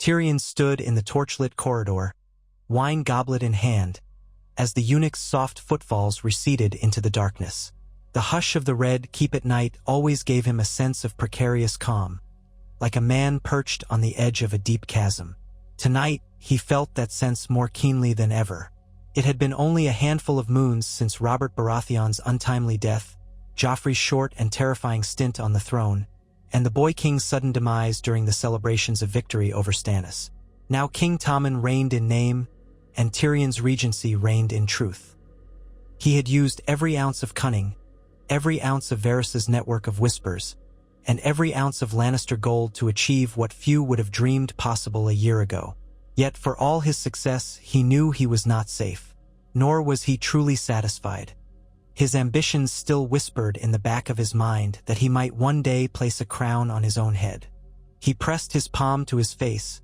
Tyrion stood in the torchlit corridor, wine goblet in hand, as the eunuch's soft footfalls receded into the darkness. The hush of the Red Keep at night always gave him a sense of precarious calm, like a man perched on the edge of a deep chasm. Tonight, he felt that sense more keenly than ever. It had been only a handful of moons since Robert Baratheon's untimely death, Joffrey's short and terrifying stint on the throne, and the Boy King's sudden demise during the celebrations of victory over Stannis. Now King Tommen reigned in name, and Tyrion's regency reigned in truth. He had used every ounce of cunning, every ounce of Varys's network of whispers, and every ounce of Lannister gold to achieve what few would have dreamed possible a year ago. Yet for all his success, he knew he was not safe, nor was he truly satisfied. His ambitions still whispered in the back of his mind that he might one day place a crown on his own head. He pressed his palm to his face,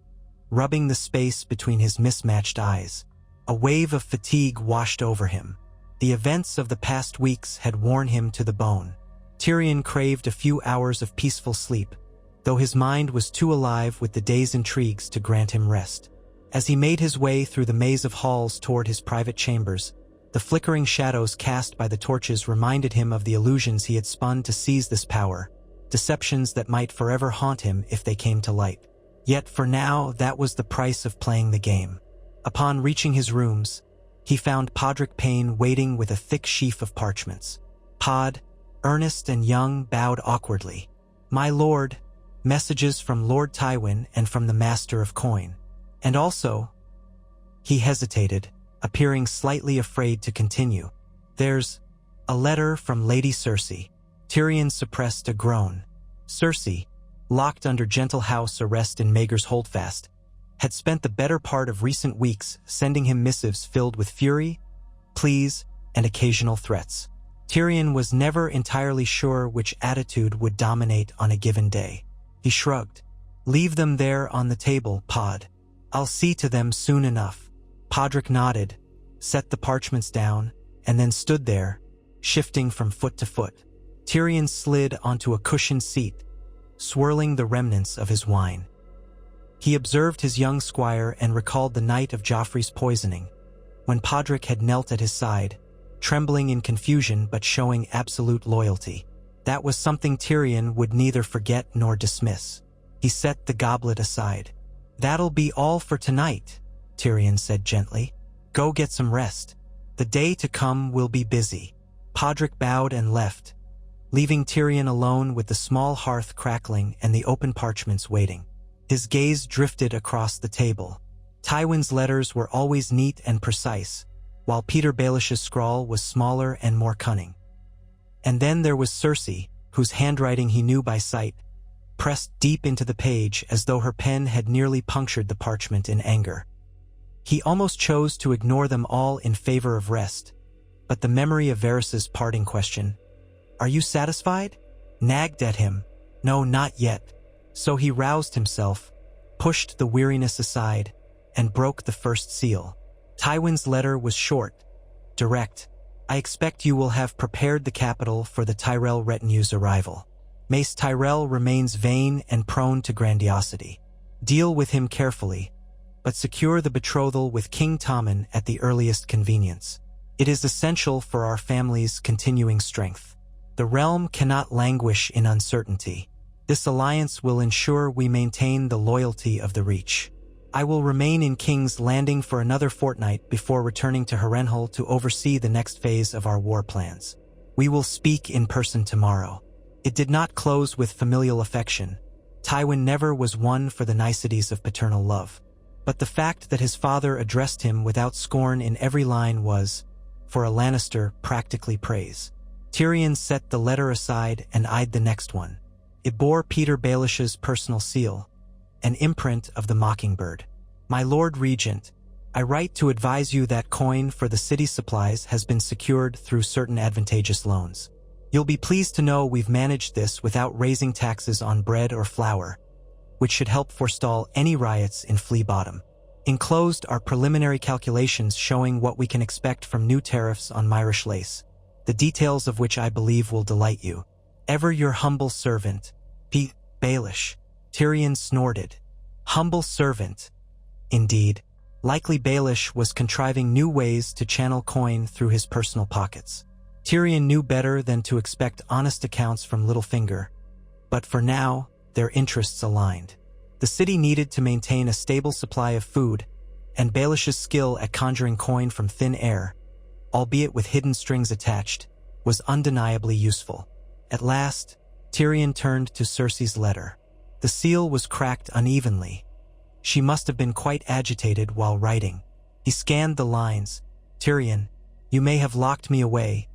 rubbing the space between his mismatched eyes. A wave of fatigue washed over him. The events of the past weeks had worn him to the bone. Tyrion craved a few hours of peaceful sleep, though his mind was too alive with the day's intrigues to grant him rest. As he made his way through the maze of halls toward his private chambers, the flickering shadows cast by the torches reminded him of the illusions he had spun to seize this power, deceptions that might forever haunt him if they came to light. Yet for now, that was the price of playing the game. Upon reaching his rooms, he found Podrick Payne waiting with a thick sheaf of parchments. Pod, earnest and young, bowed awkwardly. "My lord, messages from Lord Tywin and from the Master of Coin. And also—" He hesitated, appearing slightly afraid to continue. "There's a letter from Lady Cersei." Tyrion suppressed a groan. Cersei, locked under gentle house arrest in Maegor's Holdfast, had spent the better part of recent weeks sending him missives filled with fury, pleas, and occasional threats. Tyrion was never entirely sure which attitude would dominate on a given day. He shrugged. "Leave them there on the table, Pod. I'll see to them soon enough." Podrick nodded, set the parchments down, and then stood there, shifting from foot to foot. Tyrion slid onto a cushioned seat, swirling the remnants of his wine. He observed his young squire and recalled the night of Joffrey's poisoning, when Podrick had knelt at his side, trembling in confusion but showing absolute loyalty. That was something Tyrion would neither forget nor dismiss. He set the goblet aside. "That'll be all for tonight," Tyrion said gently. "Go get some rest. The day to come will be busy." Podrick bowed and left, leaving Tyrion alone with the small hearth crackling and the open parchments waiting. His gaze drifted across the table. Tywin's letters were always neat and precise, while Peter Baelish's scrawl was smaller and more cunning. And then there was Cersei, whose handwriting he knew by sight, pressed deep into the page as though her pen had nearly punctured the parchment in anger. He almost chose to ignore them all in favor of rest, but the memory of Varys's parting question, "Are you satisfied?" nagged at him. No, not yet. So he roused himself, pushed the weariness aside, and broke the first seal. Tywin's letter was short, direct. "I expect you will have prepared the capital for the Tyrell retinue's arrival. Mace Tyrell remains vain and prone to grandiosity. Deal with him carefully, but secure the betrothal with King Tommen at the earliest convenience. It is essential for our family's continuing strength. The realm cannot languish in uncertainty. This alliance will ensure we maintain the loyalty of the Reach. I will remain in King's Landing for another fortnight before returning to Harrenhal to oversee the next phase of our war plans. We will speak in person tomorrow." It did not close with familial affection. Tywin never was one for the niceties of paternal love. But the fact that his father addressed him without scorn in every line was, for a Lannister, practically praise. Tyrion set the letter aside and eyed the next one. It bore Peter Baelish's personal seal, an imprint of the Mockingbird. "My Lord Regent, I write to advise you that coin for the city's supplies has been secured through certain advantageous loans. You'll be pleased to know we've managed this without raising taxes on bread or flour, which should help forestall any riots in Flea Bottom. Enclosed are preliminary calculations showing what we can expect from new tariffs on Myrish lace, the details of which I believe will delight you. Ever your humble servant, Pete Baelish." Tyrion snorted. Humble servant. Indeed, likely Baelish was contriving new ways to channel coin through his personal pockets. Tyrion knew better than to expect honest accounts from Littlefinger, but for now, their interests aligned. The city needed to maintain a stable supply of food, and Baelish's skill at conjuring coin from thin air, albeit with hidden strings attached, was undeniably useful. At last, Tyrion turned to Cersei's letter. The seal was cracked unevenly. She must have been quite agitated while writing. He scanned the lines. Tyrion, you may have locked me away,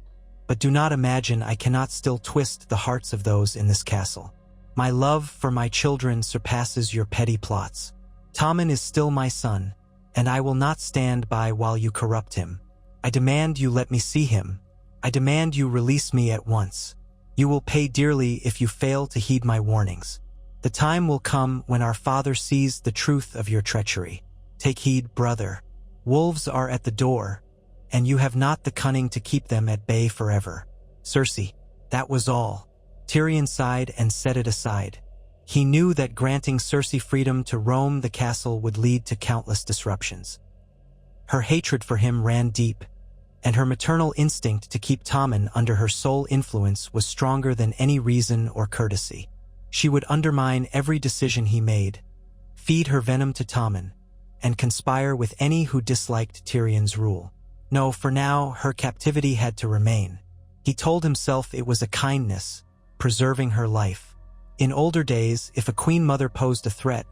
but do not imagine I cannot still twist the hearts of those in this castle. My love for my children surpasses your petty plots. Tommen is still my son, and I will not stand by while you corrupt him. I demand you let me see him. I demand you release me at once. You will pay dearly if you fail to heed my warnings. The time will come when our father sees the truth of your treachery. Take heed, brother. Wolves are at the door, and you have not the cunning to keep them at bay forever. Cersei, that was all. Tyrion sighed and set it aside. He knew that granting Cersei freedom to roam the castle would lead to countless disruptions. Her hatred for him ran deep, and her maternal instinct to keep Tommen under her sole influence was stronger than any reason or courtesy. She would undermine every decision he made, feed her venom to Tommen, and conspire with any who disliked Tyrion's rule. No, for now, her captivity had to remain. He told himself it was a kindness, preserving her life. In older days, if a queen mother posed a threat,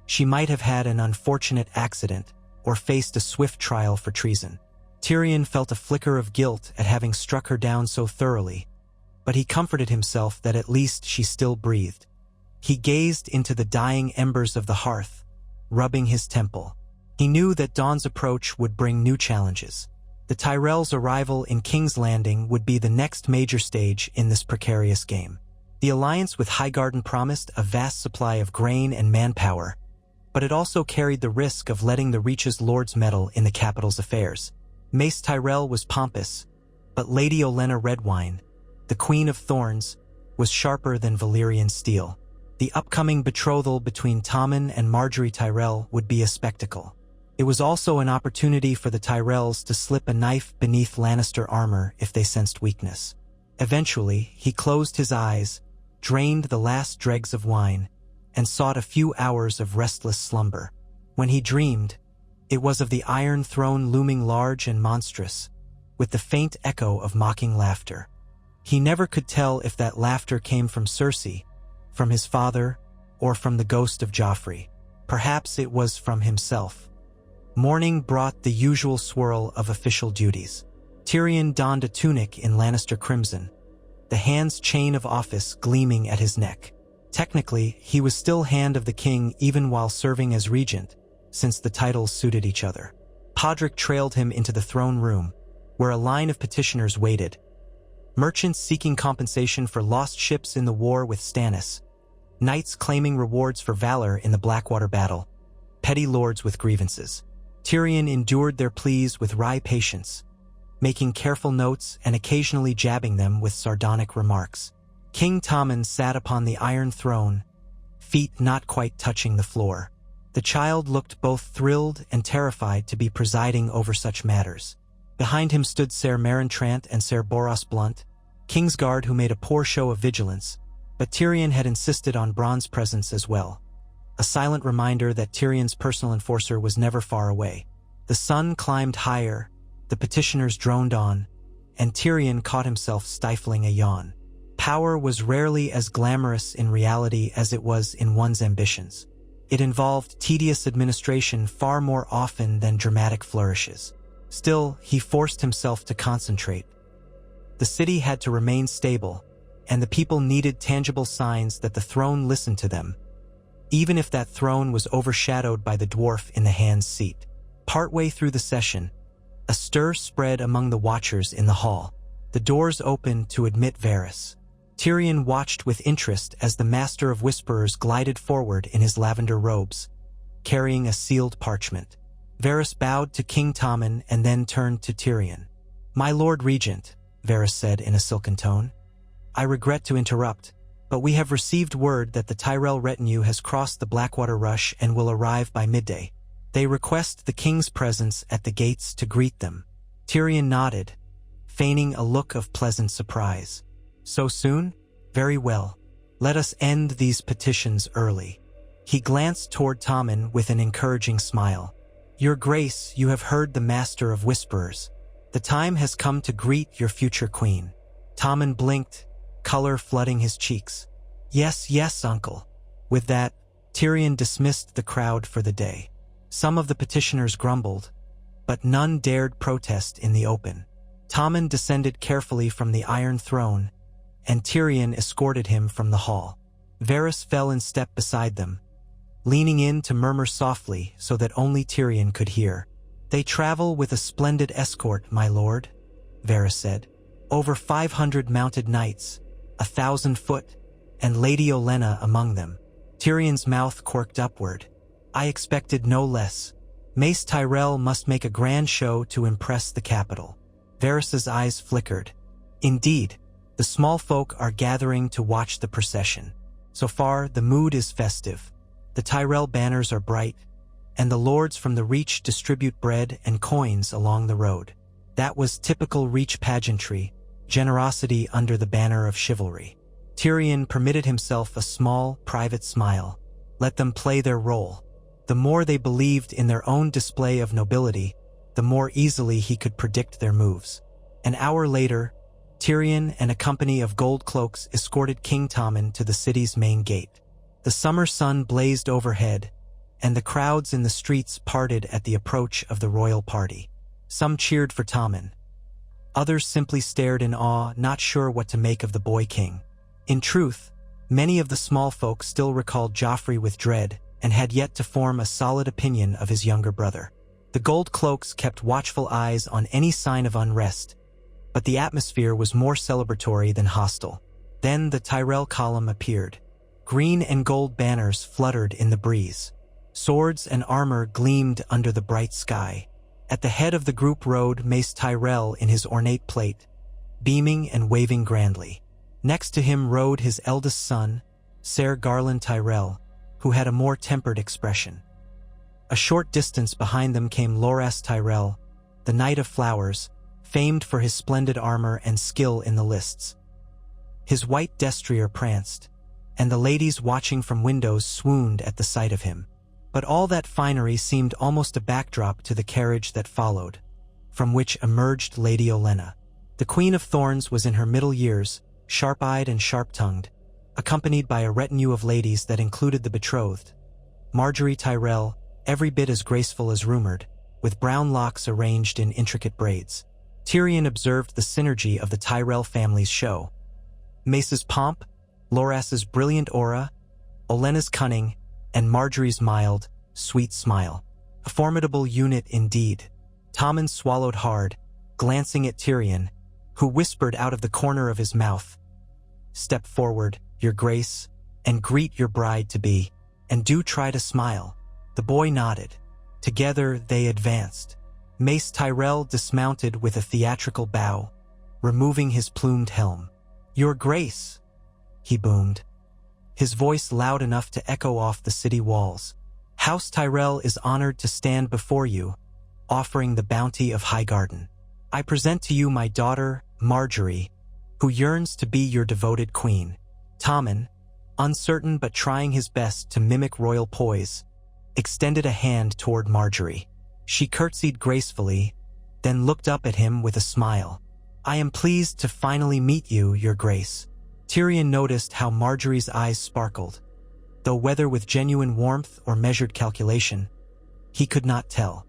she might have had an unfortunate accident or faced a swift trial for treason. Tyrion felt a flicker of guilt at having struck her down so thoroughly, but he comforted himself that at least she still breathed. He gazed into the dying embers of the hearth, rubbing his temple. He knew that Dawn's approach would bring new challenges. The Tyrells' arrival in King's Landing would be the next major stage in this precarious game. The alliance with Highgarden promised a vast supply of grain and manpower, but it also carried the risk of letting the Reach's lords meddle in the capital's affairs. Mace Tyrell was pompous, but Lady Olenna Redwine, the Queen of Thorns, was sharper than Valyrian steel. The upcoming betrothal between Tommen and Margaery Tyrell would be a spectacle. It was also an opportunity for the Tyrells to slip a knife beneath Lannister armor if they sensed weakness. Eventually, he closed his eyes, drained the last dregs of wine, and sought a few hours of restless slumber. When he dreamed, it was of the Iron Throne looming large and monstrous, with the faint echo of mocking laughter. He never could tell if that laughter came from Cersei, from his father, or from the ghost of Joffrey. Perhaps it was from himself. Morning brought the usual swirl of official duties. Tyrion donned a tunic in Lannister crimson, the hand's chain of office gleaming at his neck. Technically, he was still Hand of the King even while serving as regent, since the titles suited each other. Podrick trailed him into the throne room, where a line of petitioners waited. Merchants seeking compensation for lost ships in the war with Stannis, knights claiming rewards for valor in the Blackwater battle, petty lords with grievances. Tyrion endured their pleas with wry patience, making careful notes and occasionally jabbing them with sardonic remarks. King Tommen sat upon the Iron Throne, feet not quite touching the floor. The child looked both thrilled and terrified to be presiding over such matters. Behind him stood Ser Meryn Trant and Ser Boros Blunt, Kingsguard who made a poor show of vigilance, but Tyrion had insisted on Bronn's presence as well. A silent reminder that Tyrion's personal enforcer was never far away. The sun climbed higher, the petitioners droned on, and Tyrion caught himself stifling a yawn. Power was rarely as glamorous in reality as it was in one's ambitions. It involved tedious administration far more often than dramatic flourishes. Still, he forced himself to concentrate. The city had to remain stable, and the people needed tangible signs that the throne listened to them, even if that throne was overshadowed by the dwarf in the hand's seat. Partway through the session, a stir spread among the watchers in the hall. The doors opened to admit Varys. Tyrion watched with interest as the Master of Whisperers glided forward in his lavender robes, carrying a sealed parchment. Varys bowed to King Tommen and then turned to Tyrion. "My Lord Regent," Varys said in a silken tone, "I regret to interrupt, but we have received word that the Tyrell retinue has crossed the Blackwater Rush and will arrive by midday. They request the king's presence at the gates to greet them." Tyrion nodded, feigning a look of pleasant surprise. "So soon? Very well. Let us end these petitions early." He glanced toward Tommen with an encouraging smile. "Your Grace, you have heard the Master of Whisperers. The time has come to greet your future queen." Tommen blinked, color flooding his cheeks. "Yes, yes, uncle." With that, Tyrion dismissed the crowd for the day. Some of the petitioners grumbled, but none dared protest in the open. Tommen descended carefully from the Iron Throne, and Tyrion escorted him from the hall. Varys fell in step beside them, leaning in to murmur softly so that only Tyrion could hear. "They travel with a splendid escort, my lord," Varys said. "Over 500 mounted knights, 1,000 foot, and Lady Olenna among them." Tyrion's mouth quirked upward. "I expected no less. Mace Tyrell must make a grand show to impress the capital." Varys's eyes flickered. "Indeed, the small folk are gathering to watch the procession. So far, the mood is festive. The Tyrell banners are bright, and the lords from the Reach distribute bread and coins along the road." That was typical Reach pageantry, generosity under the banner of chivalry. Tyrion permitted himself a small, private smile. Let them play their role. The more they believed in their own display of nobility, the more easily he could predict their moves. An hour later, Tyrion and a company of gold cloaks escorted King Tommen to the city's main gate. The summer sun blazed overhead, and the crowds in the streets parted at the approach of the royal party. Some cheered for Tommen. Others simply stared in awe, not sure what to make of the boy king. In truth, many of the small folk still recalled Joffrey with dread and had yet to form a solid opinion of his younger brother. The gold cloaks kept watchful eyes on any sign of unrest, but the atmosphere was more celebratory than hostile. Then the Tyrell column appeared. Green and gold banners fluttered in the breeze. Swords and armor gleamed under the bright sky. At the head of the group rode Mace Tyrell in his ornate plate, beaming and waving grandly. Next to him rode his eldest son, Ser Garland Tyrell, who had a more tempered expression. A short distance behind them came Loras Tyrell, the Knight of Flowers, famed for his splendid armor and skill in the lists. His white destrier pranced, and the ladies watching from windows swooned at the sight of him. But all that finery seemed almost a backdrop to the carriage that followed, from which emerged Lady Olenna. The Queen of Thorns was in her middle years, sharp-eyed and sharp-tongued, accompanied by a retinue of ladies that included the betrothed, Margaery Tyrell, every bit as graceful as rumored, with brown locks arranged in intricate braids. Tyrion observed the synergy of the Tyrell family's show. Mace's pomp, Loras's brilliant aura, Olenna's cunning, and Margaery's mild, sweet smile. A formidable unit indeed. Tommen swallowed hard, glancing at Tyrion, who whispered out of the corner of his mouth, "Step forward, your grace, and greet your bride-to-be, and do try to smile." The boy nodded. Together they advanced. Mace Tyrell dismounted with a theatrical bow, removing his plumed helm. "Your grace," he boomed, his voice loud enough to echo off the city walls. "House Tyrell is honored to stand before you, offering the bounty of Highgarden. I present to you my daughter, Margaery, who yearns to be your devoted queen." Tommen, uncertain but trying his best to mimic royal poise, extended a hand toward Margaery. She curtsied gracefully, then looked up at him with a smile. "I am pleased to finally meet you, your grace." Tyrion noticed how Margaery's eyes sparkled, though whether with genuine warmth or measured calculation, he could not tell.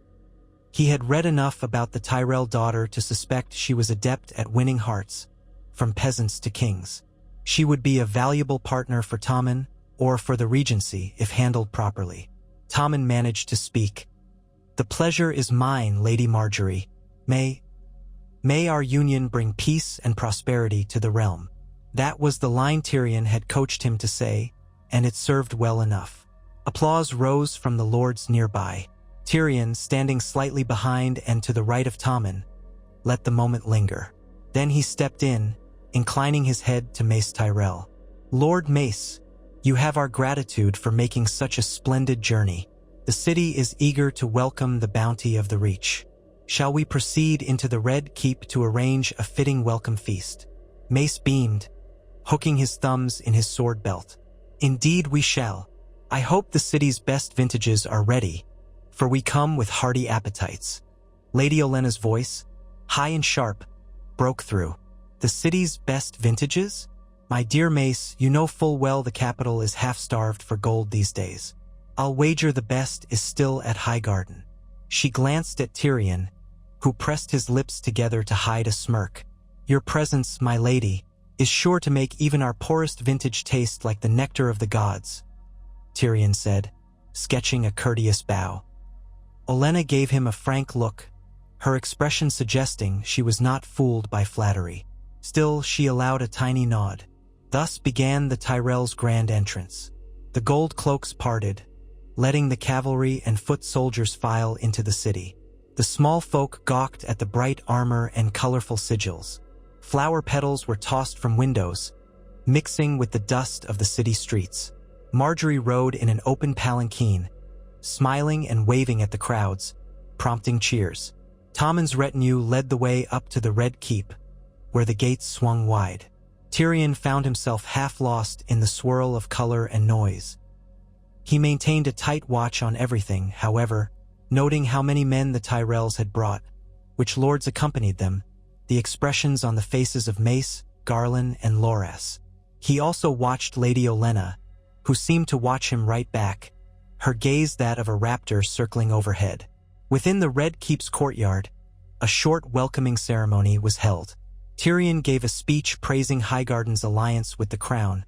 He had read enough about the Tyrell daughter to suspect she was adept at winning hearts, from peasants to kings. She would be a valuable partner for Tommen, or for the Regency if handled properly. Tommen managed to speak. "The pleasure is mine, Lady Margaery. May our union bring peace and prosperity to the realm." That was the line Tyrion had coached him to say, and it served well enough. Applause rose from the lords nearby. Tyrion, standing slightly behind and to the right of Tommen, let the moment linger. Then he stepped in, inclining his head to Mace Tyrell. Lord Mace, you have our gratitude for making such a splendid journey. The city is eager to welcome the bounty of the Reach. Shall we proceed into the Red Keep to arrange a fitting welcome feast? Mace beamed, hooking his thumbs in his sword belt. Indeed we shall. I hope the city's best vintages are ready, for we come with hearty appetites. Lady Olenna's voice, high and sharp, broke through. The city's best vintages? My dear Mace, you know full well the capital is half-starved for gold these days. I'll wager the best is still at Highgarden. She glanced at Tyrion, who pressed his lips together to hide a smirk. Your presence, my lady, is sure to make even our poorest vintage taste like the nectar of the gods, Tyrion said, sketching a courteous bow. Olenna gave him a frank look, her expression suggesting she was not fooled by flattery. Still, she allowed a tiny nod. Thus began the Tyrell's grand entrance. The gold cloaks parted, letting the cavalry and foot soldiers file into the city. The small folk gawked at the bright armor and colorful sigils. Flower petals were tossed from windows, mixing with the dust of the city streets. Marjorie rode in an open palanquin, smiling and waving at the crowds, prompting cheers. Tommen's retinue led the way up to the Red Keep, where the gates swung wide. Tyrion found himself half lost in the swirl of color and noise. He maintained a tight watch on everything, however, noting how many men the Tyrells had brought, which lords accompanied them, the expressions on the faces of Mace, Garland, and Loras. He also watched Lady Olenna, who seemed to watch him right back, her gaze that of a raptor circling overhead. Within the Red Keep's courtyard, a short welcoming ceremony was held. Tyrion gave a speech praising Highgarden's alliance with the crown,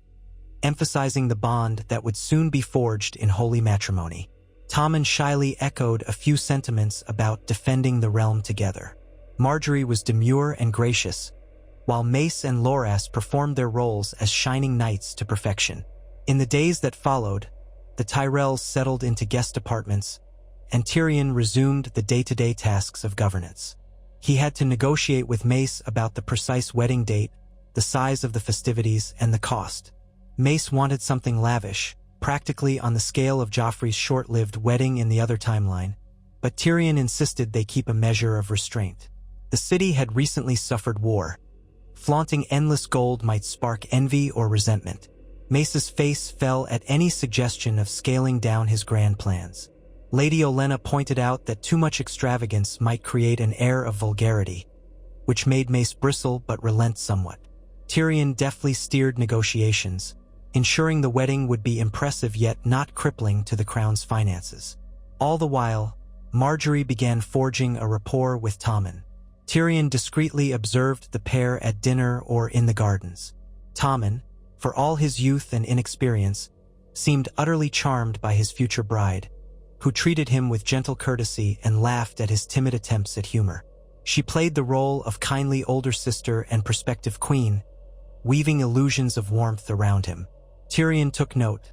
emphasizing the bond that would soon be forged in holy matrimony. Tommen shyly echoed a few sentiments about defending the realm together. Marjorie was demure and gracious, while Mace and Loras performed their roles as shining knights to perfection. In the days that followed, the Tyrells settled into guest apartments, and Tyrion resumed the day-to-day tasks of governance. He had to negotiate with Mace about the precise wedding date, the size of the festivities, and the cost. Mace wanted something lavish, practically on the scale of Joffrey's short-lived wedding in the other timeline, but Tyrion insisted they keep a measure of restraint. The city had recently suffered war. Flaunting endless gold might spark envy or resentment. Mace's face fell at any suggestion of scaling down his grand plans. Lady Olenna pointed out that too much extravagance might create an air of vulgarity, which made Mace bristle but relent somewhat. Tyrion deftly steered negotiations, ensuring the wedding would be impressive yet not crippling to the crown's finances. All the while, Marjorie began forging a rapport with Tommen. Tyrion discreetly observed the pair at dinner or in the gardens. Tommen, for all his youth and inexperience, seemed utterly charmed by his future bride, who treated him with gentle courtesy and laughed at his timid attempts at humor. She played the role of kindly older sister and prospective queen, weaving illusions of warmth around him. Tyrion took note.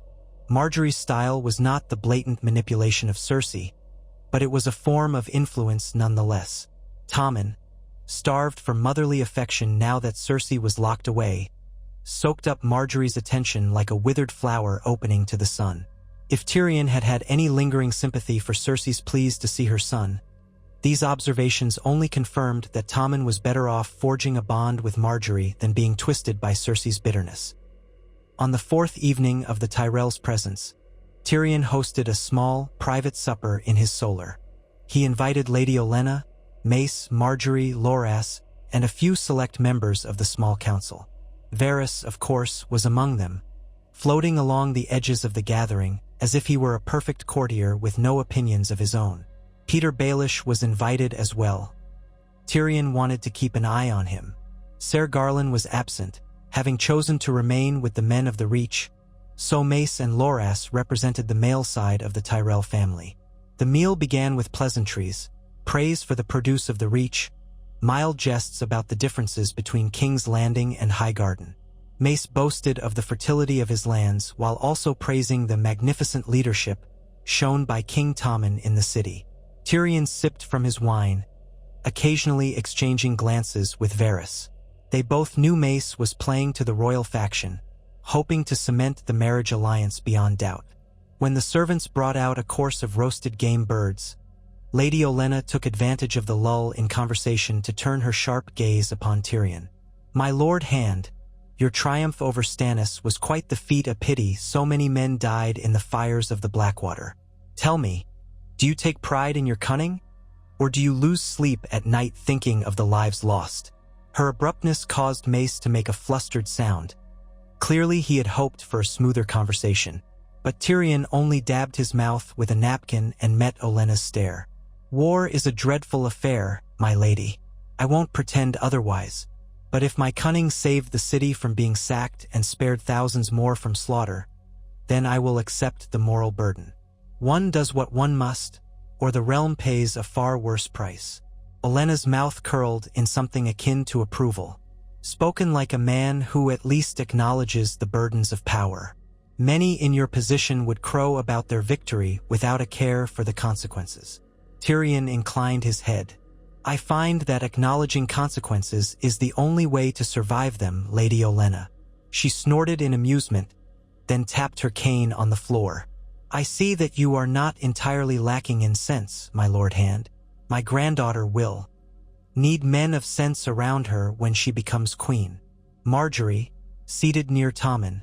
Marjorie's style was not the blatant manipulation of Cersei, but it was a form of influence nonetheless. Tommen, starved for motherly affection now that Cersei was locked away, soaked up Marjorie's attention like a withered flower opening to the sun. If Tyrion had had any lingering sympathy for Cersei's pleas to see her son, these observations only confirmed that Tommen was better off forging a bond with Marjorie than being twisted by Cersei's bitterness. On the fourth evening of the Tyrell's presence, Tyrion hosted a small, private supper in his solar. He invited Lady Olenna, Mace, Marjorie, Loras, and a few select members of the small council. Varys, of course, was among them, floating along the edges of the gathering as if he were a perfect courtier with no opinions of his own. Peter Baelish was invited as well. Tyrion wanted to keep an eye on him. Ser Garland was absent, having chosen to remain with the men of the Reach, so Mace and Loras represented the male side of the Tyrell family. The meal began with pleasantries, praise for the produce of the Reach, mild jests about the differences between King's Landing and Highgarden. Mace boasted of the fertility of his lands while also praising the magnificent leadership shown by King Tommen in the city. Tyrion sipped from his wine, occasionally exchanging glances with Varys. They both knew Mace was playing to the royal faction, hoping to cement the marriage alliance beyond doubt. When the servants brought out a course of roasted game birds, Lady Olenna took advantage of the lull in conversation to turn her sharp gaze upon Tyrion. "My lord Hand, your triumph over Stannis was quite the feat. A pity so many men died in the fires of the Blackwater. Tell me, do you take pride in your cunning? Or do you lose sleep at night thinking of the lives lost?" Her abruptness caused Mace to make a flustered sound. Clearly he had hoped for a smoother conversation, but Tyrion only dabbed his mouth with a napkin and met Olenna's stare. "War is a dreadful affair, my lady. I won't pretend otherwise. But if my cunning saved the city from being sacked and spared thousands more from slaughter, then I will accept the moral burden. One does what one must, or the realm pays a far worse price." Olenna's mouth curled in something akin to approval. "Spoken like a man who at least acknowledges the burdens of power. Many in your position would crow about their victory without a care for the consequences." Tyrion inclined his head. "I find that acknowledging consequences is the only way to survive them, Lady Olenna." She snorted in amusement, then tapped her cane on the floor. "I see that you are not entirely lacking in sense, my Lord Hand. My granddaughter will need men of sense around her when she becomes queen." Marjorie, seated near Tommen,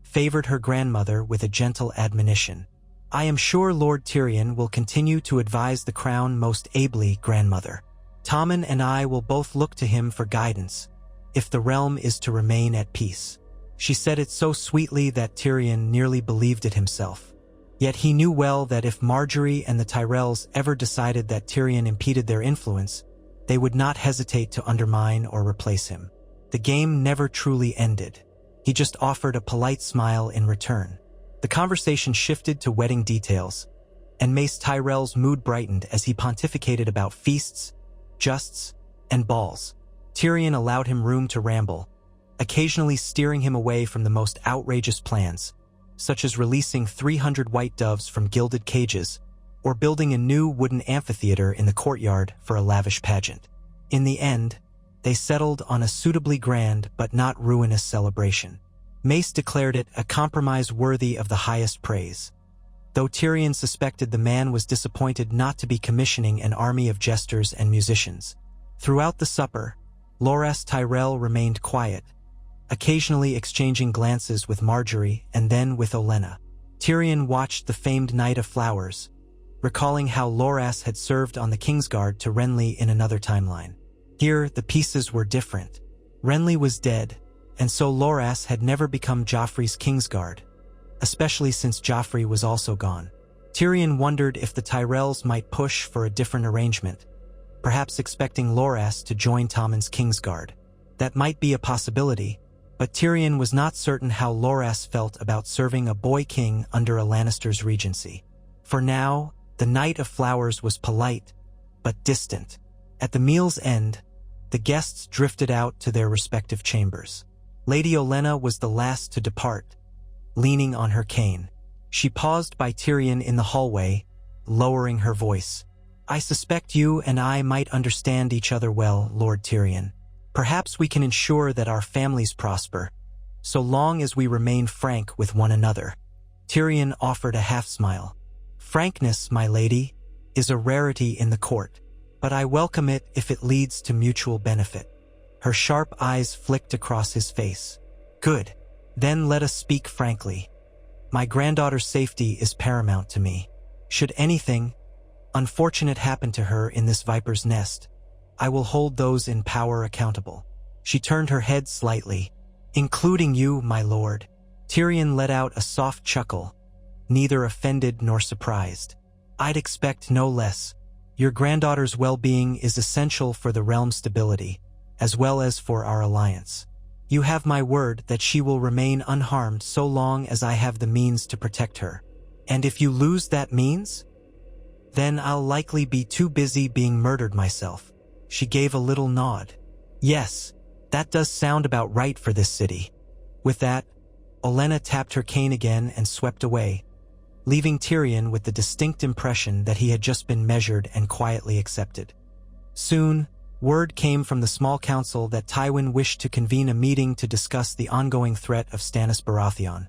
favored her grandmother with a gentle admonition. "I am sure Lord Tyrion will continue to advise the crown most ably, grandmother. Tommen and I will both look to him for guidance, if the realm is to remain at peace." She said it so sweetly that Tyrion nearly believed it himself. Yet he knew well that if Marjorie and the Tyrells ever decided that Tyrion impeded their influence, they would not hesitate to undermine or replace him. The game never truly ended. He just offered a polite smile in return. The conversation shifted to wedding details, and Mace Tyrell's mood brightened as he pontificated about feasts, justs, and balls. Tyrion allowed him room to ramble, occasionally steering him away from the most outrageous plans, such as releasing 300 white doves from gilded cages, or building a new wooden amphitheater in the courtyard for a lavish pageant. In the end, they settled on a suitably grand but not ruinous celebration. Mace declared it a compromise worthy of the highest praise, though Tyrion suspected the man was disappointed not to be commissioning an army of jesters and musicians. Throughout the supper, Loras Tyrell remained quiet, occasionally exchanging glances with Marjorie and then with Olenna. Tyrion watched the famed Night of Flowers, recalling how Loras had served on the Kingsguard to Renly in another timeline. Here, the pieces were different. Renly was dead, and so Loras had never become Joffrey's Kingsguard, especially since Joffrey was also gone. Tyrion wondered if the Tyrells might push for a different arrangement, perhaps expecting Loras to join Tommen's Kingsguard. That might be a possibility, but Tyrion was not certain how Loras felt about serving a boy king under a Lannister's regency. For now, the Night of Flowers was polite, but distant. At the meal's end, the guests drifted out to their respective chambers. Lady Olenna was the last to depart, leaning on her cane. She paused by Tyrion in the hallway, lowering her voice. "I suspect you and I might understand each other well, Lord Tyrion. Perhaps we can ensure that our families prosper, so long as we remain frank with one another." Tyrion offered a half-smile. "Frankness, my lady, is a rarity in the court, but I welcome it if it leads to mutual benefit." Her sharp eyes flicked across his face. "Good. Then let us speak frankly. My granddaughter's safety is paramount to me. Should anything unfortunate happen to her in this viper's nest, I will hold those in power accountable." She turned her head slightly. "Including you, my lord." Tyrion let out a soft chuckle, neither offended nor surprised. "I'd expect no less. Your granddaughter's well-being is essential for the realm's stability, as well as for our alliance. You have my word that she will remain unharmed so long as I have the means to protect her. And if you lose that means, then I'll likely be too busy being murdered myself." She gave a little nod. "Yes, that does sound about right for this city." With that, Olenna tapped her cane again and swept away, leaving Tyrion with the distinct impression that he had just been measured and quietly accepted. Soon, Word came from the small council that Tywin wished to convene a meeting to discuss the ongoing threat of Stannis Baratheon,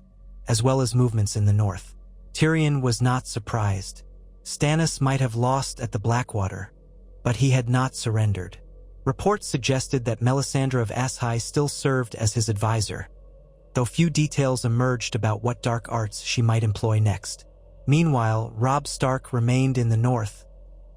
as well as movements in the north. Tyrion was not surprised. Stannis might have lost at the Blackwater, but he had not surrendered. Reports suggested that Melisandre of Asshai still served as his advisor, though few details emerged about what dark arts she might employ next. Meanwhile, Robb Stark remained in the north,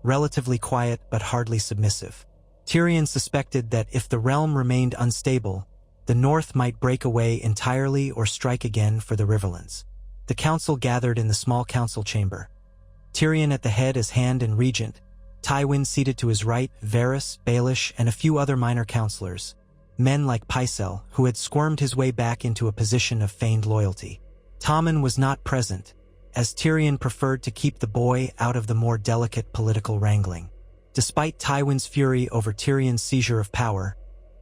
relatively quiet but hardly submissive. Tyrion suspected that if the realm remained unstable, the north might break away entirely or strike again for the Riverlands. The council gathered in the small council chamber. Tyrion at the head as Hand and Regent, Tywin seated to his right, Varys, Baelish, and a few other minor counselors, men like Pycelle, who had squirmed his way back into a position of feigned loyalty. Tommen was not present, as Tyrion preferred to keep the boy out of the more delicate political wrangling. Despite Tywin's fury over Tyrion's seizure of power,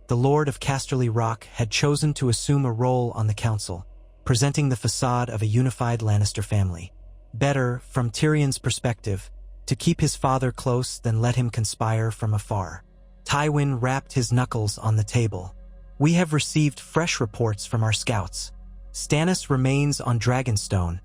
the Lord of Casterly Rock had chosen to assume a role on the council, presenting the facade of a unified Lannister family. Better, from Tyrion's perspective, to keep his father close than let him conspire from afar. Tywin rapped his knuckles on the table. "We have received fresh reports from our scouts. Stannis remains on Dragonstone,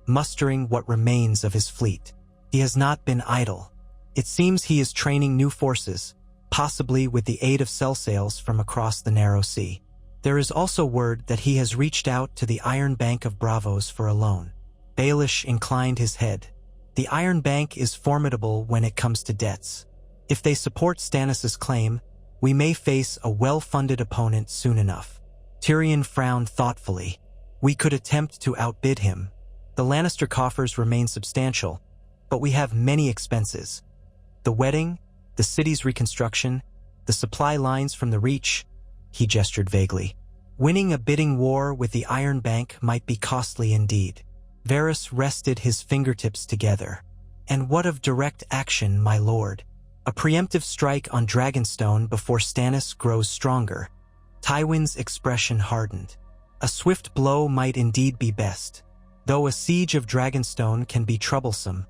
mustering what remains of his fleet. He has not been idle. It seems he is training new forces, possibly with the aid of cell sails from across the narrow sea. There is also word that he has reached out to the Iron Bank of Bravos for a loan." Baelish inclined his head. "The Iron Bank is formidable when it comes to debts. If they support Stannis' claim, we may face a well-funded opponent soon enough." Tyrion frowned thoughtfully. "We could attempt to outbid him. The Lannister coffers remain substantial, but we have many expenses. The wedding, the city's reconstruction, the supply lines from the Reach," he gestured vaguely. "Winning a bidding war with the Iron Bank might be costly indeed." Varys rested his fingertips together. "And what of direct action, my lord? A preemptive strike on Dragonstone before Stannis grows stronger." Tywin's expression hardened. "A swift blow might indeed be best, though a siege of Dragonstone can be troublesome,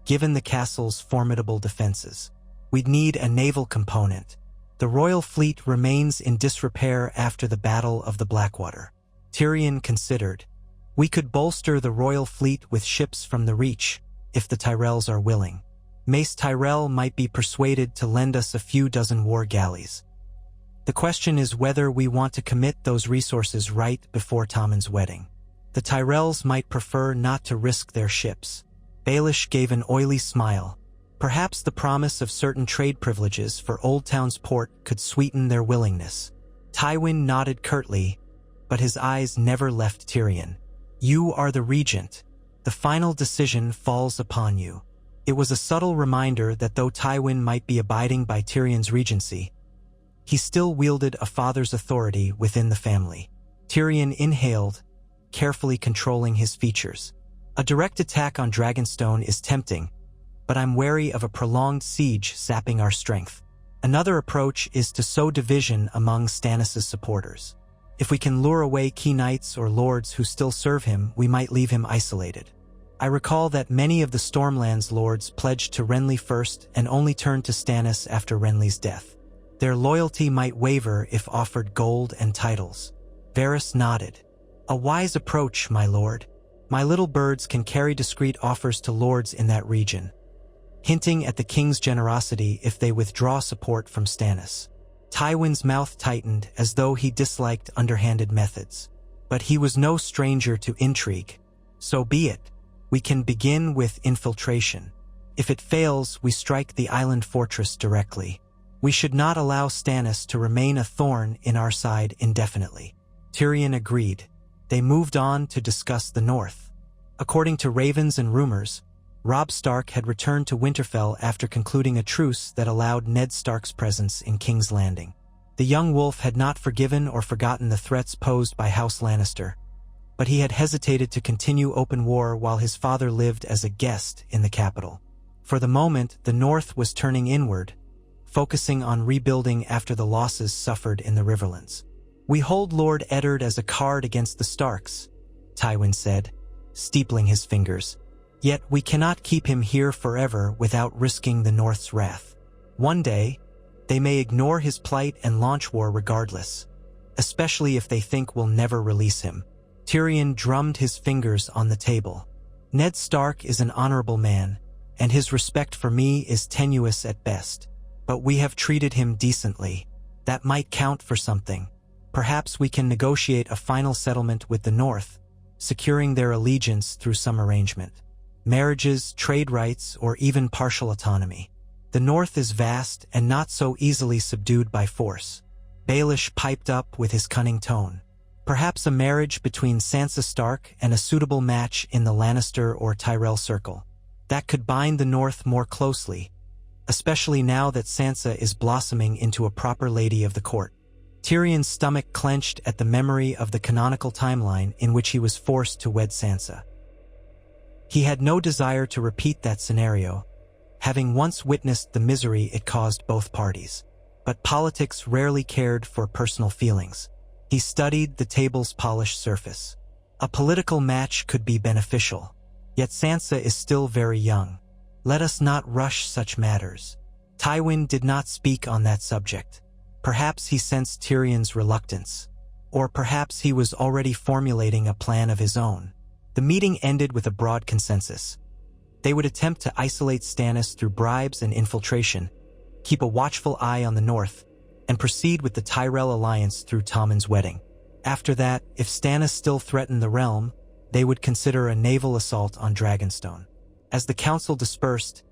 given the castle's formidable defenses. We'd need a naval component. The royal fleet remains in disrepair after the Battle of the Blackwater." Tyrion considered. "We could bolster the royal fleet with ships from the Reach, if the Tyrells are willing. Mace Tyrell might be persuaded to lend us a few dozen war galleys. The question is whether we want to commit those resources right before Tommen's wedding. The Tyrells might prefer not to risk their ships." Baelish gave an oily smile. Perhaps the promise of certain trade privileges for Old Town's port could sweeten their willingness. Tywin nodded curtly, but his eyes never left Tyrion. "You are the regent. The final decision falls upon you." It was a subtle reminder that though Tywin might be abiding by Tyrion's regency, he still wielded a father's authority within the family. Tyrion inhaled, carefully controlling his features. "A direct attack on Dragonstone is tempting, but I'm wary of a prolonged siege sapping our strength. Another approach is to sow division among Stannis' supporters. If we can lure away key knights or lords who still serve him, we might leave him isolated. I recall that many of the Stormlands lords pledged to Renly first and only turned to Stannis after Renly's death. Their loyalty might waver if offered gold and titles." Varys nodded. "A wise approach, my lord. My little birds can carry discreet offers to lords in that region, hinting at the king's generosity if they withdraw support from Stannis." Tywin's mouth tightened as though he disliked underhanded methods. But he was no stranger to intrigue. "So be it. We can begin with infiltration. If it fails, we strike the island fortress directly. We should not allow Stannis to remain a thorn in our side indefinitely." Tyrion agreed. They moved on to discuss the north. According to ravens and rumors, Robb Stark had returned to Winterfell after concluding a truce that allowed Ned Stark's presence in King's Landing. The young wolf had not forgiven or forgotten the threats posed by House Lannister, but he had hesitated to continue open war while his father lived as a guest in the capital. For the moment, the North was turning inward, focusing on rebuilding after the losses suffered in the Riverlands. "We hold Lord Eddard as a card against the Starks," Tywin said, steepling his fingers. "Yet we cannot keep him here forever without risking the North's wrath. One day, They may ignore his plight and launch war regardless, especially if they think we'll never release him. Tyrion drummed his fingers on the table. Ned Stark is an honorable man, and his respect for me is tenuous at best. But we have treated him decently. That might count for something. Perhaps we can negotiate a final settlement with the North, securing their allegiance through some arrangement. Marriages, trade rights, or even partial autonomy. The North is vast and not so easily subdued by force. Baelish piped up with his cunning tone. Perhaps a marriage between Sansa Stark and a suitable match in the Lannister or Tyrell circle. That could bind the North more closely, especially now that Sansa is blossoming into a proper lady of the court. Tyrion's stomach clenched at the memory of the canonical timeline in which he was forced to wed Sansa. He had no desire to repeat that scenario, having once witnessed the misery it caused both parties. But politics rarely cared for personal feelings. He studied the table's polished surface. A political match could be beneficial, yet Sansa is still very young. Let us not rush such matters. Tywin did not speak on that subject. Perhaps he sensed Tyrion's reluctance, or perhaps he was already formulating a plan of his own. The meeting ended with a broad consensus. They would attempt to isolate Stannis through bribes and infiltration, keep a watchful eye on the North, and proceed with the Tyrell alliance through Tommen's wedding. After that, if Stannis still threatened the realm, they would consider a naval assault on Dragonstone. As the council dispersed,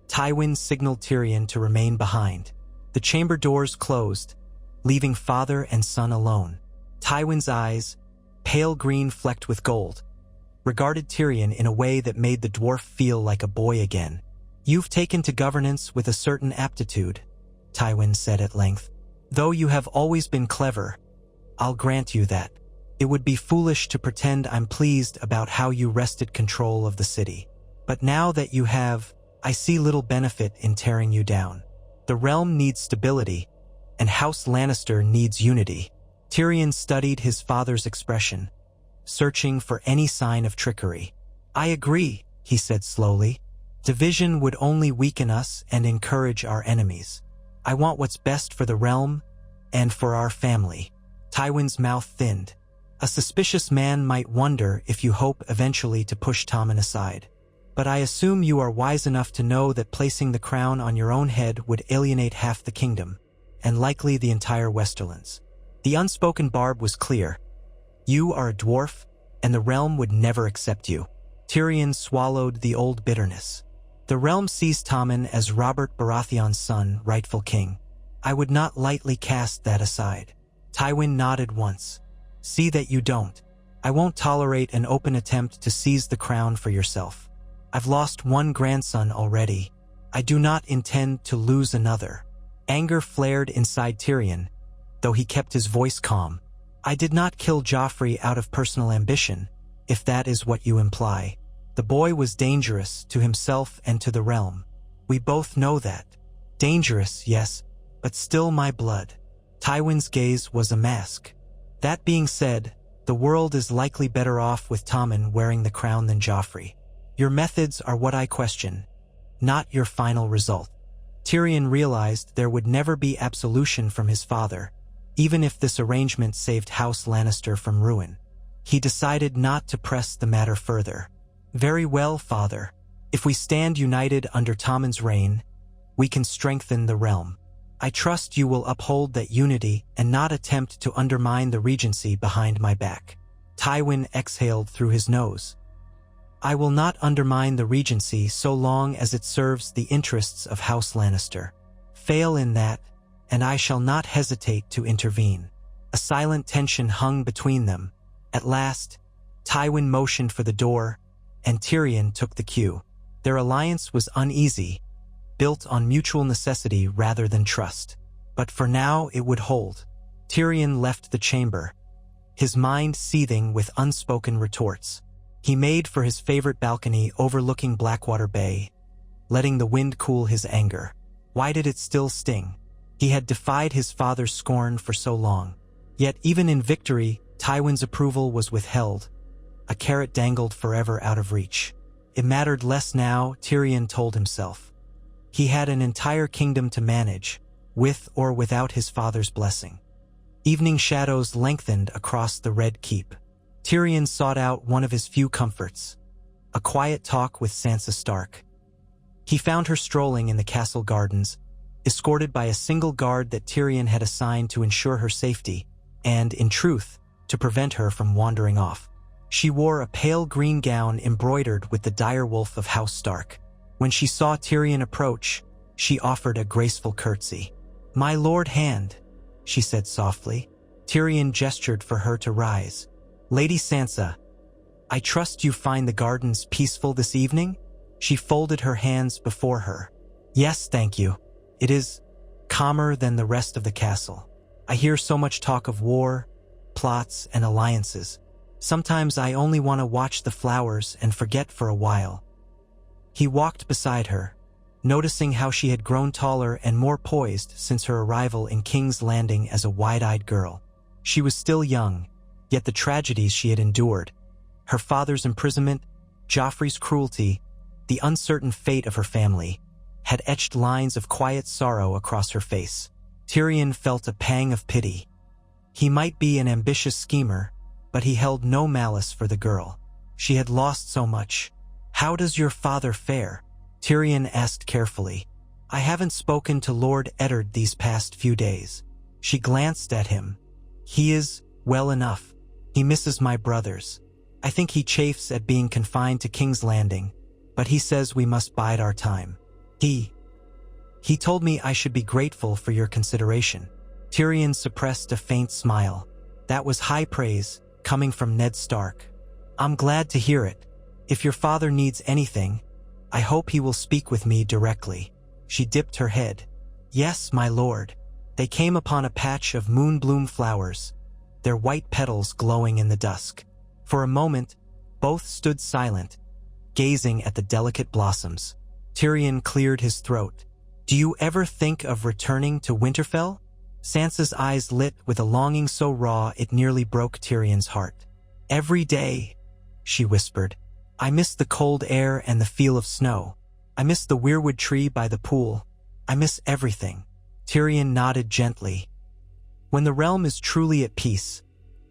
Tywin signaled Tyrion to remain behind. The chamber doors closed, leaving father and son alone. Tywin's eyes, pale green flecked with gold, regarded Tyrion in a way that made the dwarf feel like a boy again. "You've taken to governance with a certain aptitude," Tywin said at length. "Though you have always been clever, I'll grant you that. It would be foolish to pretend I'm pleased about how you wrested control of the city. But now that you have, I see little benefit in tearing you down. The realm needs stability, and House Lannister needs unity." Tyrion studied his father's expression, searching for any sign of trickery. "I agree," he said slowly. "Division would only weaken us and encourage our enemies. I want what's best for the realm and for our family." Tywin's mouth thinned. "A suspicious man might wonder if you hope eventually to push Tommen aside. But I assume you are wise enough to know that placing the crown on your own head would alienate half the kingdom, and likely the entire Westerlands." The unspoken barb was clear. "You are a dwarf, and the realm would never accept you." Tyrion swallowed the old bitterness. "The realm sees Tommen as Robert Baratheon's son, rightful king. I would not lightly cast that aside." Tywin nodded once. "See that you don't. I won't tolerate an open attempt to seize the crown for yourself. I've lost one grandson already. I do not intend to lose another." Anger flared inside Tyrion, though he kept his voice calm. "I did not kill Joffrey out of personal ambition, if that is what you imply. The boy was dangerous to himself and to the realm. We both know that. Dangerous, yes, but still my blood." Tywin's gaze was a mask. "That being said, the world is likely better off with Tommen wearing the crown than Joffrey. Your methods are what I question, not your final result." Tyrion realized there would never be absolution from his father, even if this arrangement saved House Lannister from ruin. He decided not to press the matter further. "Very well, father. If we stand united under Tommen's reign, we can strengthen the realm. I trust you will uphold that unity and not attempt to undermine the regency behind my back." Tywin exhaled through his nose. "I will not undermine the regency so long as it serves the interests of House Lannister. Fail in that, and I shall not hesitate to intervene." A silent tension hung between them. At last, Tywin motioned for the door, and Tyrion took the cue. Their alliance was uneasy, built on mutual necessity rather than trust. But for now it would hold. Tyrion left the chamber, his mind seething with unspoken retorts. He made for his favorite balcony overlooking Blackwater Bay, letting the wind cool his anger. Why did it still sting? He had defied his father's scorn for so long. Yet even in victory, Tywin's approval was withheld, a carrot dangled forever out of reach. It mattered less now, Tyrion told himself. He had an entire kingdom to manage, with or without his father's blessing. Evening shadows lengthened across the Red Keep. Tyrion sought out one of his few comforts, a quiet talk with Sansa Stark. He found her strolling in the castle gardens, escorted by a single guard that Tyrion had assigned to ensure her safety, and, in truth, to prevent her from wandering off. She wore a pale green gown embroidered with the direwolf of House Stark. When she saw Tyrion approach, she offered a graceful curtsy. "My Lord Hand," she said softly. Tyrion gestured for her to rise. "Lady Sansa, I trust you find the gardens peaceful this evening?" She folded her hands before her. "Yes, thank you. It is calmer than the rest of the castle. I hear so much talk of war, plots, and alliances. Sometimes I only want to watch the flowers and forget for a while." He walked beside her, noticing how she had grown taller and more poised since her arrival in King's Landing as a wide-eyed girl. She was still young, yet the tragedies she had endured, her father's imprisonment, Joffrey's cruelty, the uncertain fate of her family, had etched lines of quiet sorrow across her face. Tyrion felt a pang of pity. He might be an ambitious schemer, but he held no malice for the girl. She had lost so much. "How does your father fare?" Tyrion asked carefully. "I haven't spoken to Lord Eddard these past few days." She glanced at him. "He is well enough. He misses my brothers. I think he chafes at being confined to King's Landing, but he says we must bide our time. He told me I should be grateful for your consideration." Tyrion suppressed a faint smile. That was high praise, coming from Ned Stark. "I'm glad to hear it. If your father needs anything, I hope he will speak with me directly." She dipped her head. "Yes, my lord." They came upon a patch of moonbloom flowers, their white petals glowing in the dusk. For a moment, both stood silent, gazing at the delicate blossoms. Tyrion cleared his throat. "Do you ever think of returning to Winterfell?" Sansa's eyes lit with a longing so raw it nearly broke Tyrion's heart. "Every day," she whispered. "I miss the cold air and the feel of snow. I miss the weirwood tree by the pool. I miss everything." Tyrion nodded gently. "When the realm is truly at peace,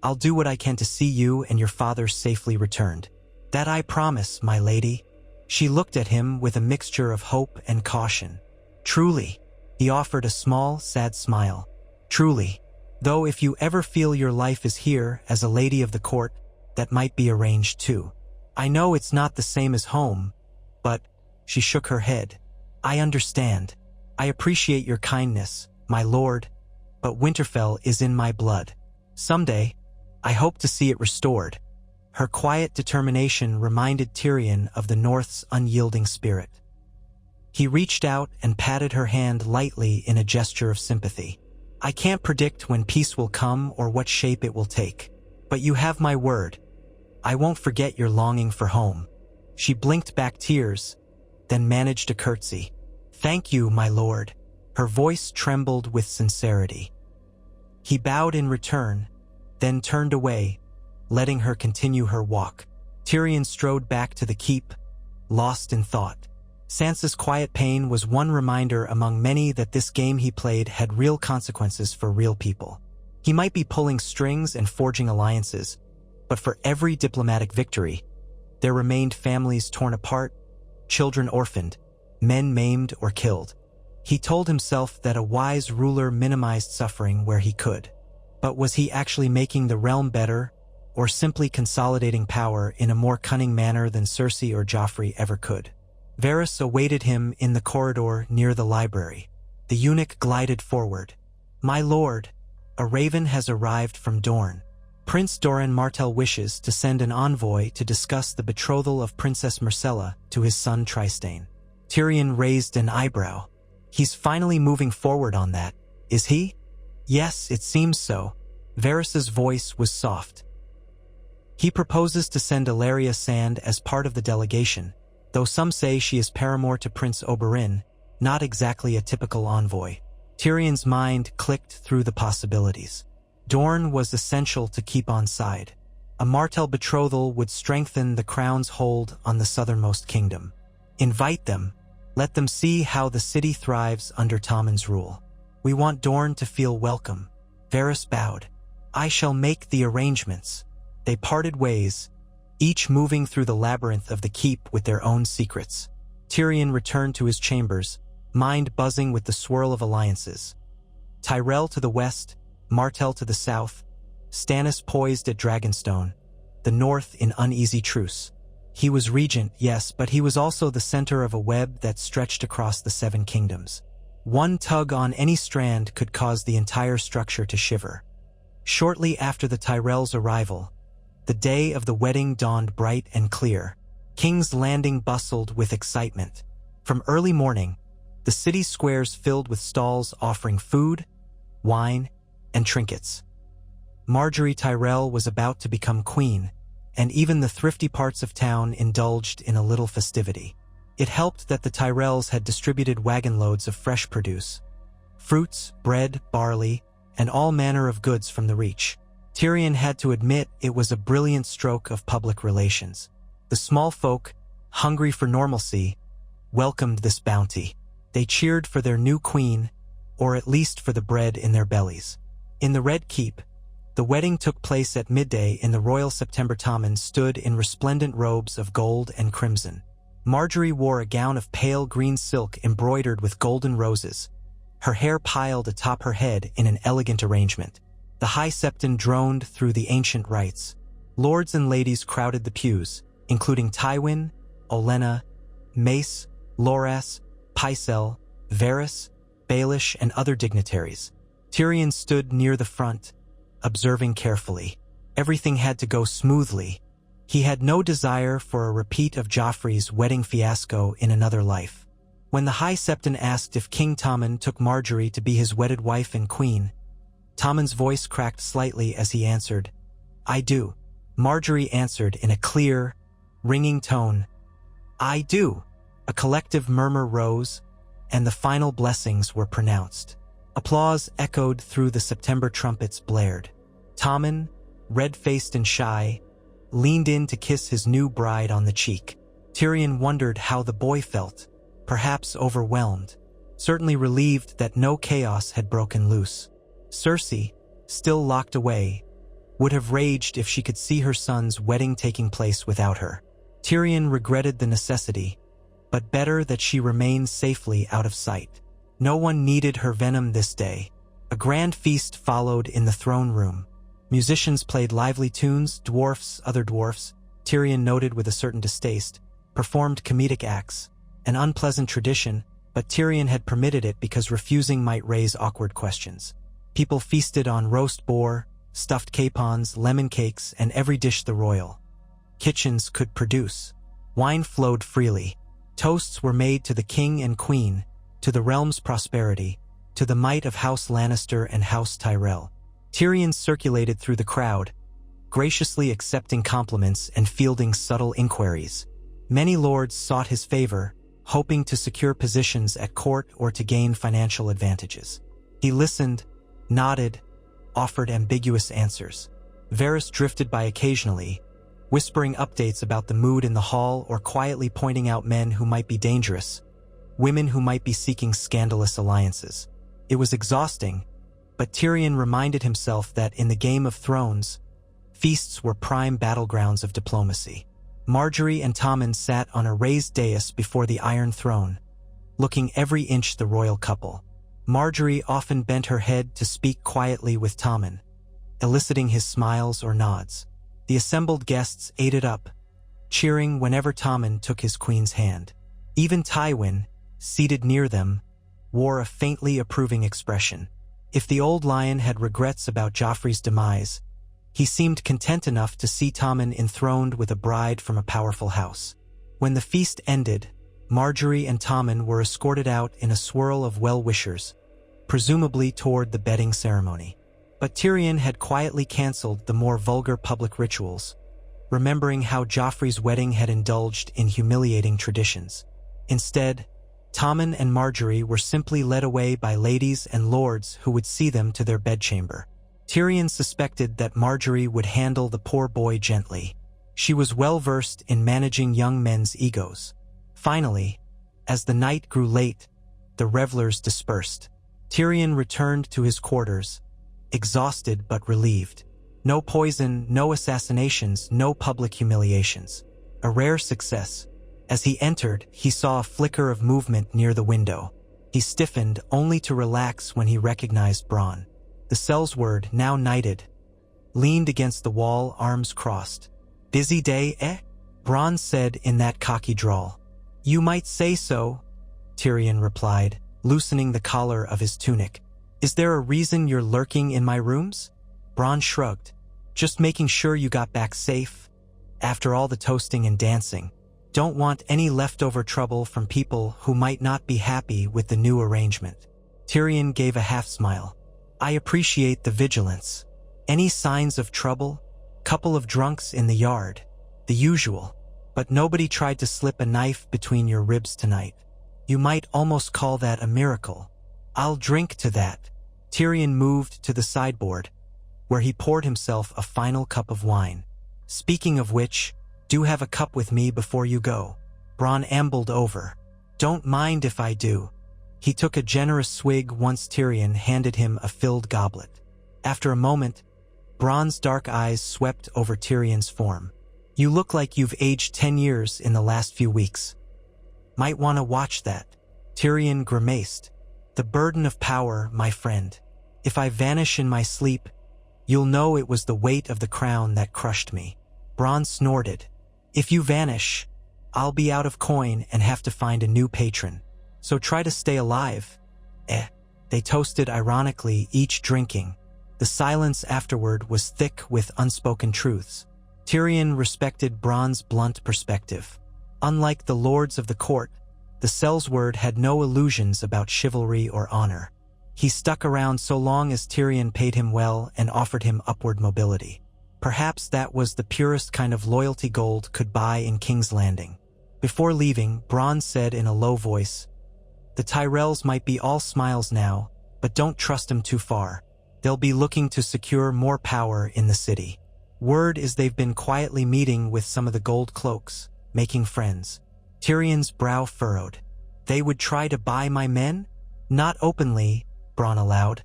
I'll do what I can to see you and your father safely returned. That I promise, my lady." She looked at him with a mixture of hope and caution. "Truly," he offered a small, sad smile. "Truly. Though if you ever feel your life is here as a lady of the court, that might be arranged too. I know it's not the same as home, but," she shook her head, "I understand. I appreciate your kindness, my lord, but Winterfell is in my blood. Someday, I hope to see it restored." Her quiet determination reminded Tyrion of the North's unyielding spirit. He reached out and patted her hand lightly in a gesture of sympathy. "I can't predict when peace will come or what shape it will take, but you have my word. I won't forget your longing for home." She blinked back tears, then managed a curtsy. "Thank you, my lord." Her voice trembled with sincerity. He bowed in return, then turned away, letting her continue her walk. Tyrion strode back to the keep, lost in thought. Sansa's quiet pain was one reminder among many that this game he played had real consequences for real people. He might be pulling strings and forging alliances, but for every diplomatic victory, there remained families torn apart, children orphaned, men maimed or killed. He told himself that a wise ruler minimized suffering where he could. But was he actually making the realm better, or simply consolidating power in a more cunning manner than Cersei or Joffrey ever could? Varys awaited him in the corridor near the library. The eunuch glided forward. "My lord, a raven has arrived from Dorne. Prince Doran Martell wishes to send an envoy to discuss the betrothal of Princess Myrcella to his son Trystane." Tyrion raised an eyebrow. "He's finally moving forward on that, is he?" "Yes, it seems so." Varys's voice was soft. "He proposes to send Ilaria Sand as part of the delegation, though some say she is paramour to Prince Oberyn, not exactly a typical envoy." Tyrion's mind clicked through the possibilities. Dorne was essential to keep on side. A Martell betrothal would strengthen the crown's hold on the southernmost kingdom. Invite them, let them see how the city thrives under Tommen's rule. We want Dorne to feel welcome. Varys bowed. I shall make the arrangements. They parted ways, each moving through the labyrinth of the keep with their own secrets. Tyrion returned to his chambers, mind buzzing with the swirl of alliances. Tyrell to the west, Martell to the south, Stannis poised at Dragonstone, the north in uneasy truce. He was regent, yes, but he was also the center of a web that stretched across the Seven Kingdoms. One tug on any strand could cause the entire structure to shiver. Shortly after the Tyrells' arrival, the day of the wedding dawned bright and clear. King's Landing bustled with excitement. From early morning, the city squares filled with stalls offering food, wine, and trinkets. Margaery Tyrell was about to become queen, and even the thrifty parts of town indulged in a little festivity. It helped that the Tyrells had distributed wagon loads of fresh produce, fruits, bread, barley, and all manner of goods from the Reach. Tyrion had to admit it was a brilliant stroke of public relations. The small folk, hungry for normalcy, welcomed this bounty. They cheered for their new queen, or at least for the bread in their bellies. In the Red Keep, the wedding took place at midday in the royal September. Tommen stood in resplendent robes of gold and crimson. Margaery wore a gown of pale green silk embroidered with golden roses, her hair piled atop her head in an elegant arrangement. The High Septon droned through the ancient rites. Lords and ladies crowded the pews, including Tywin, Olenna, Mace, Loras, Pycelle, Varys, Baelish, and other dignitaries. Tyrion stood near the front, observing carefully. Everything had to go smoothly. He had no desire for a repeat of Joffrey's wedding fiasco in another life. When the High Septon asked if King Tommen took Margaery to be his wedded wife and queen, Tommen's voice cracked slightly as he answered, "I do." Margaery answered in a clear, ringing tone, "I do." A collective murmur rose, and the final blessings were pronounced. Applause echoed through the September trumpets blared. Tommen, red-faced and shy, leaned in to kiss his new bride on the cheek. Tyrion wondered how the boy felt, perhaps overwhelmed, certainly relieved that no chaos had broken loose. Cersei, still locked away, would have raged if she could see her son's wedding taking place without her. Tyrion regretted the necessity, but better that she remained safely out of sight. No one needed her venom this day. A grand feast followed in the throne room. Musicians played lively tunes, other dwarfs, Tyrion noted with a certain distaste, performed comedic acts, an unpleasant tradition, but Tyrion had permitted it because refusing might raise awkward questions. People feasted on roast boar, stuffed capons, lemon cakes, and every dish the royal kitchens could produce. Wine flowed freely. Toasts were made to the king and queen, to the realm's prosperity, to the might of House Lannister and House Tyrell. Tyrion circulated through the crowd, graciously accepting compliments and fielding subtle inquiries. Many lords sought his favor, hoping to secure positions at court or to gain financial advantages. He listened, nodded, offered ambiguous answers. Varys drifted by occasionally, whispering updates about the mood in the hall or quietly pointing out men who might be dangerous, women who might be seeking scandalous alliances. It was exhausting, but Tyrion reminded himself that in the Game of Thrones, feasts were prime battlegrounds of diplomacy. Margaery and Tommen sat on a raised dais before the Iron Throne, looking every inch the royal couple. Margaery often bent her head to speak quietly with Tommen, eliciting his smiles or nods. The assembled guests ate it up, cheering whenever Tommen took his queen's hand. Even Tywin, seated near them, wore a faintly approving expression. If the old lion had regrets about Joffrey's demise, he seemed content enough to see Tommen enthroned with a bride from a powerful house. When the feast ended, Margaery and Tommen were escorted out in a swirl of well-wishers, presumably toward the bedding ceremony. But Tyrion had quietly cancelled the more vulgar public rituals, remembering how Joffrey's wedding had indulged in humiliating traditions. Instead, Tommen and Margaery were simply led away by ladies and lords who would see them to their bedchamber. Tyrion suspected that Margaery would handle the poor boy gently. She was well-versed in managing young men's egos. Finally, as the night grew late, the revelers dispersed. Tyrion returned to his quarters, exhausted but relieved. No poison, no assassinations, no public humiliations. A rare success. As he entered, he saw a flicker of movement near the window. He stiffened, only to relax when he recognized Bronn. The Sellsword, now knighted, leaned against the wall, arms crossed. "Busy day, eh?" Bronn said in that cocky drawl. "You might say so," Tyrion replied, loosening the collar of his tunic. "Is there a reason you're lurking in my rooms?" Bronn shrugged. "Just making sure you got back safe. After all the toasting and dancing. Don't want any leftover trouble from people who might not be happy with the new arrangement." Tyrion gave a half-smile. "I appreciate the vigilance. Any signs of trouble? Couple of drunks in the yard. The usual. But nobody tried to slip a knife between your ribs tonight. You might almost call that a miracle. I'll drink to that." Tyrion moved to the sideboard, where he poured himself a final cup of wine. "Speaking of which, do have a cup with me before you go." Bronn ambled over. "Don't mind if I do." He took a generous swig once Tyrion handed him a filled goblet. After a moment, Bronn's dark eyes swept over Tyrion's form. "You look like you've aged 10 years in the last few weeks. Might want to watch that." Tyrion grimaced. "The burden of power, my friend. If I vanish in my sleep, you'll know it was the weight of the crown that crushed me." Bronn snorted. "If you vanish, I'll be out of coin and have to find a new patron. So try to stay alive." They toasted ironically, each drinking. The silence afterward was thick with unspoken truths. Tyrion respected Bronn's blunt perspective. Unlike the lords of the court, the Sellsword had no illusions about chivalry or honor. He stuck around so long as Tyrion paid him well and offered him upward mobility. Perhaps that was the purest kind of loyalty gold could buy in King's Landing. Before leaving, Bronn said in a low voice, "The Tyrells might be all smiles now, but don't trust them too far. They'll be looking to secure more power in the city. Word is they've been quietly meeting with some of the gold cloaks, making friends." Tyrion's brow furrowed. "They would try to buy my men?" "Not openly," Bronn allowed.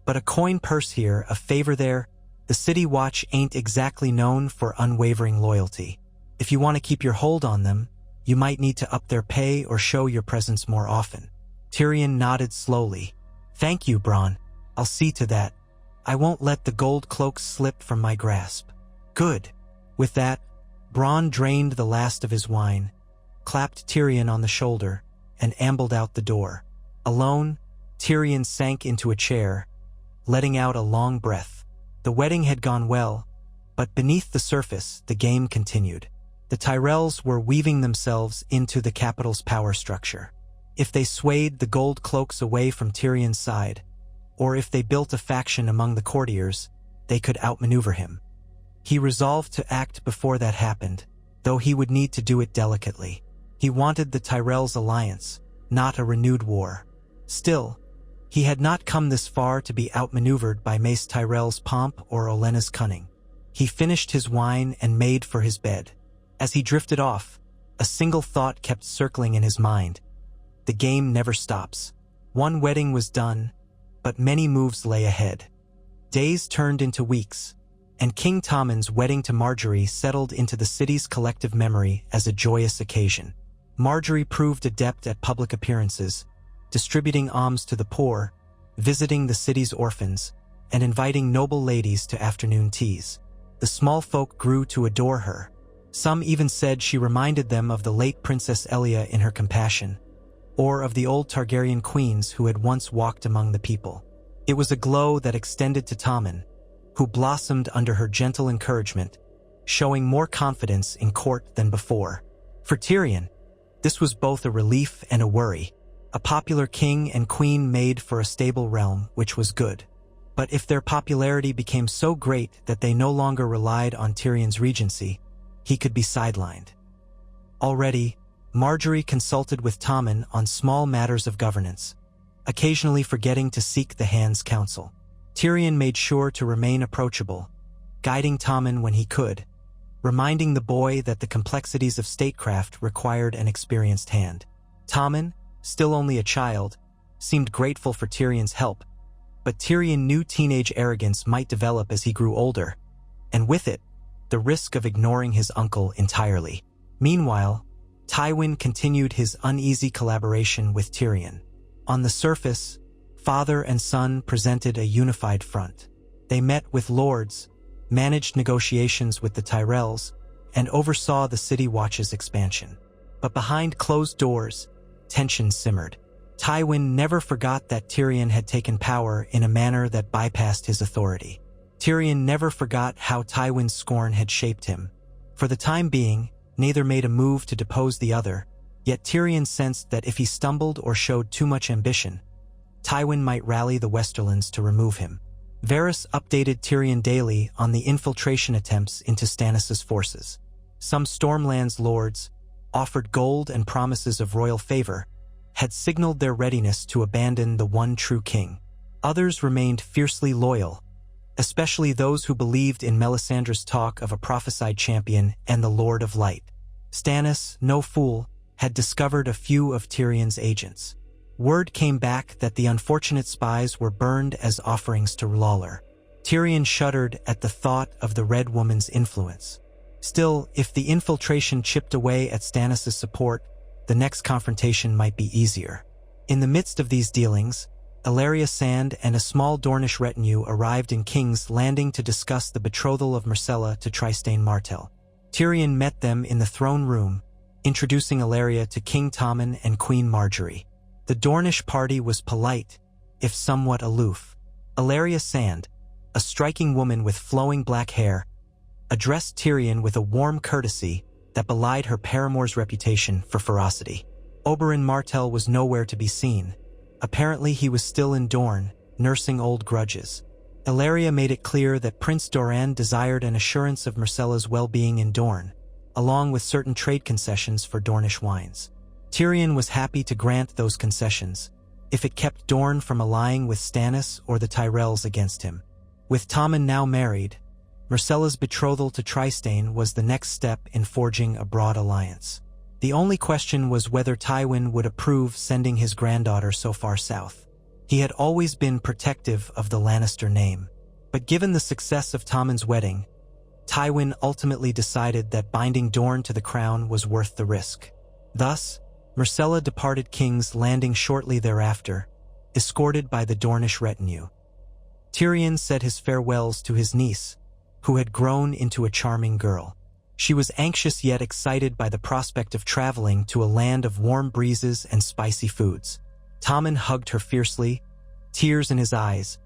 "But a coin purse here, a favor there. The City Watch ain't exactly known for unwavering loyalty. If you want to keep your hold on them, you might need to up their pay or show your presence more often." Tyrion nodded slowly. "Thank you, Bronn. I'll see to that. I won't let the gold cloaks slip from my grasp." "Good." With that, Bronn drained the last of his wine, clapped Tyrion on the shoulder, and ambled out the door. Alone, Tyrion sank into a chair, letting out a long breath. The wedding had gone well, but beneath the surface, the game continued. The Tyrells were weaving themselves into the capital's power structure. If they swayed the gold cloaks away from Tyrion's side, or if they built a faction among the courtiers, they could outmaneuver him. He resolved to act before that happened, though he would need to do it delicately. He wanted the Tyrells' alliance, not a renewed war. Still, he had not come this far to be outmaneuvered by Mace Tyrell's pomp or Olenna's cunning. He finished his wine and made for his bed. As he drifted off, a single thought kept circling in his mind. The game never stops. One wedding was done, but many moves lay ahead. Days turned into weeks, and King Tommen's wedding to Margaery settled into the city's collective memory as a joyous occasion. Margaery proved adept at public appearances, distributing alms to the poor, visiting the city's orphans, and inviting noble ladies to afternoon teas. The small folk grew to adore her. Some even said she reminded them of the late Princess Elia in her compassion, or of the old Targaryen queens who had once walked among the people. It was a glow that extended to Tommen, who blossomed under her gentle encouragement, showing more confidence in court than before. For Tyrion, this was both a relief and a worry. A popular king and queen made for a stable realm, which was good. But if their popularity became so great that they no longer relied on Tyrion's regency, he could be sidelined. Already, Margaery consulted with Tommen on small matters of governance, occasionally forgetting to seek the Hand's counsel. Tyrion made sure to remain approachable, guiding Tommen when he could, reminding the boy that the complexities of statecraft required an experienced hand. Tommen, still only a child, seemed grateful for Tyrion's help, but Tyrion knew teenage arrogance might develop as he grew older, and with it, the risk of ignoring his uncle entirely. Meanwhile, Tywin continued his uneasy collaboration with Tyrion. On the surface, father and son presented a unified front. They met with lords, managed negotiations with the Tyrells, and oversaw the City Watch's expansion. But behind closed doors, tension simmered. Tywin never forgot that Tyrion had taken power in a manner that bypassed his authority. Tyrion never forgot how Tywin's scorn had shaped him. For the time being, neither made a move to depose the other, yet Tyrion sensed that if he stumbled or showed too much ambition, Tywin might rally the Westerlands to remove him. Varys updated Tyrion daily on the infiltration attempts into Stannis' forces. Some Stormlands lords, offered gold and promises of royal favor, had signaled their readiness to abandon the one true king. Others remained fiercely loyal, especially those who believed in Melisandre's talk of a prophesied champion and the Lord of Light. Stannis, no fool, had discovered a few of Tyrion's agents. Word came back that the unfortunate spies were burned as offerings to Lawler. Tyrion shuddered at the thought of the Red Woman's influence. Still, if the infiltration chipped away at Stannis' support, the next confrontation might be easier. In the midst of these dealings, Ellaria Sand and a small Dornish retinue arrived in King's Landing to discuss the betrothal of Myrcella to Trystane Martell. Tyrion met them in the throne room, introducing Ellaria to King Tommen and Queen Marjorie. The Dornish party was polite, if somewhat aloof. Ellaria Sand, a striking woman with flowing black hair, addressed Tyrion with a warm courtesy that belied her paramour's reputation for ferocity. Oberyn Martell was nowhere to be seen. Apparently he was still in Dorne, nursing old grudges. Ellaria made it clear that Prince Doran desired an assurance of Myrcella's well-being in Dorne, along with certain trade concessions for Dornish wines. Tyrion was happy to grant those concessions, if it kept Dorne from allying with Stannis or the Tyrells against him. With Tommen now married, Myrcella's betrothal to Trystane was the next step in forging a broad alliance. The only question was whether Tywin would approve sending his granddaughter so far south. He had always been protective of the Lannister name, but given the success of Tommen's wedding, Tywin ultimately decided that binding Dorne to the crown was worth the risk. Thus, Myrcella departed King's Landing shortly thereafter, escorted by the Dornish retinue. Tyrion said his farewells to his niece, who had grown into a charming girl. She was anxious yet excited by the prospect of traveling to a land of warm breezes and spicy foods. Tommen hugged her fiercely, tears in his eyes,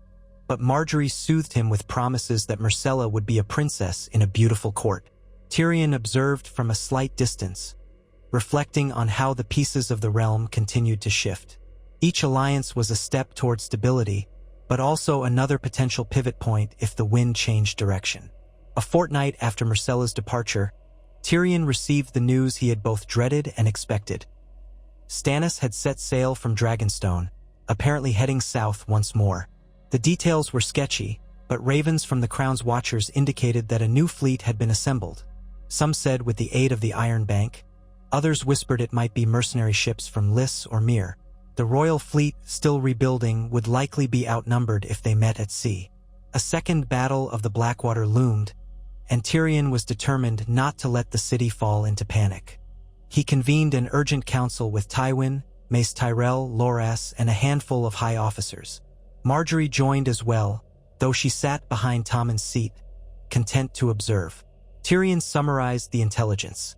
but Marjorie soothed him with promises that Myrcella would be a princess in a beautiful court. Tyrion observed from a slight distance, reflecting on how the pieces of the realm continued to shift. Each alliance was a step toward stability, but also another potential pivot point if the wind changed direction. A fortnight after Myrcella's departure, Tyrion received the news he had both dreaded and expected. Stannis had set sail from Dragonstone, apparently heading south once more. The details were sketchy, but ravens from the Crown's Watchers indicated that a new fleet had been assembled. Some said with the aid of the Iron Bank, others whispered it might be mercenary ships from Lys or Myr. The royal fleet, still rebuilding, would likely be outnumbered if they met at sea. A second battle of the Blackwater loomed, and Tyrion was determined not to let the city fall into panic. He convened an urgent council with Tywin, Mace Tyrell, Loras, and a handful of high officers. Marjorie joined as well, though she sat behind Tommen's seat, content to observe. Tyrion summarized the intelligence.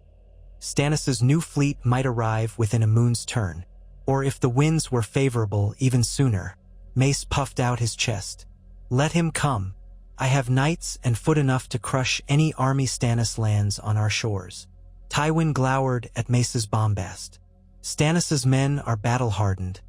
Stannis' new fleet might arrive within a moon's turn, or if the winds were favorable, even sooner. Mace puffed out his chest. Let him come. I have knights and foot enough to crush any army Stannis lands on our shores. Tywin glowered at Mace's bombast. Stannis' men are battle-hardened,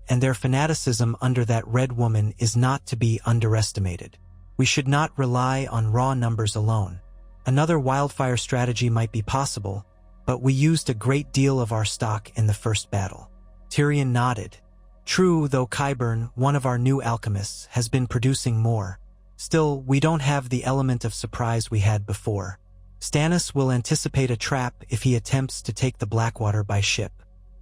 and their fanaticism under that Red Woman is not to be underestimated. We should not rely on raw numbers alone. Another wildfire strategy might be possible, but we used a great deal of our stock in the first battle. Tyrion nodded. True, though Qyburn, one of our new alchemists, has been producing more. Still, we don't have the element of surprise we had before. Stannis will anticipate a trap if he attempts to take the Blackwater by ship.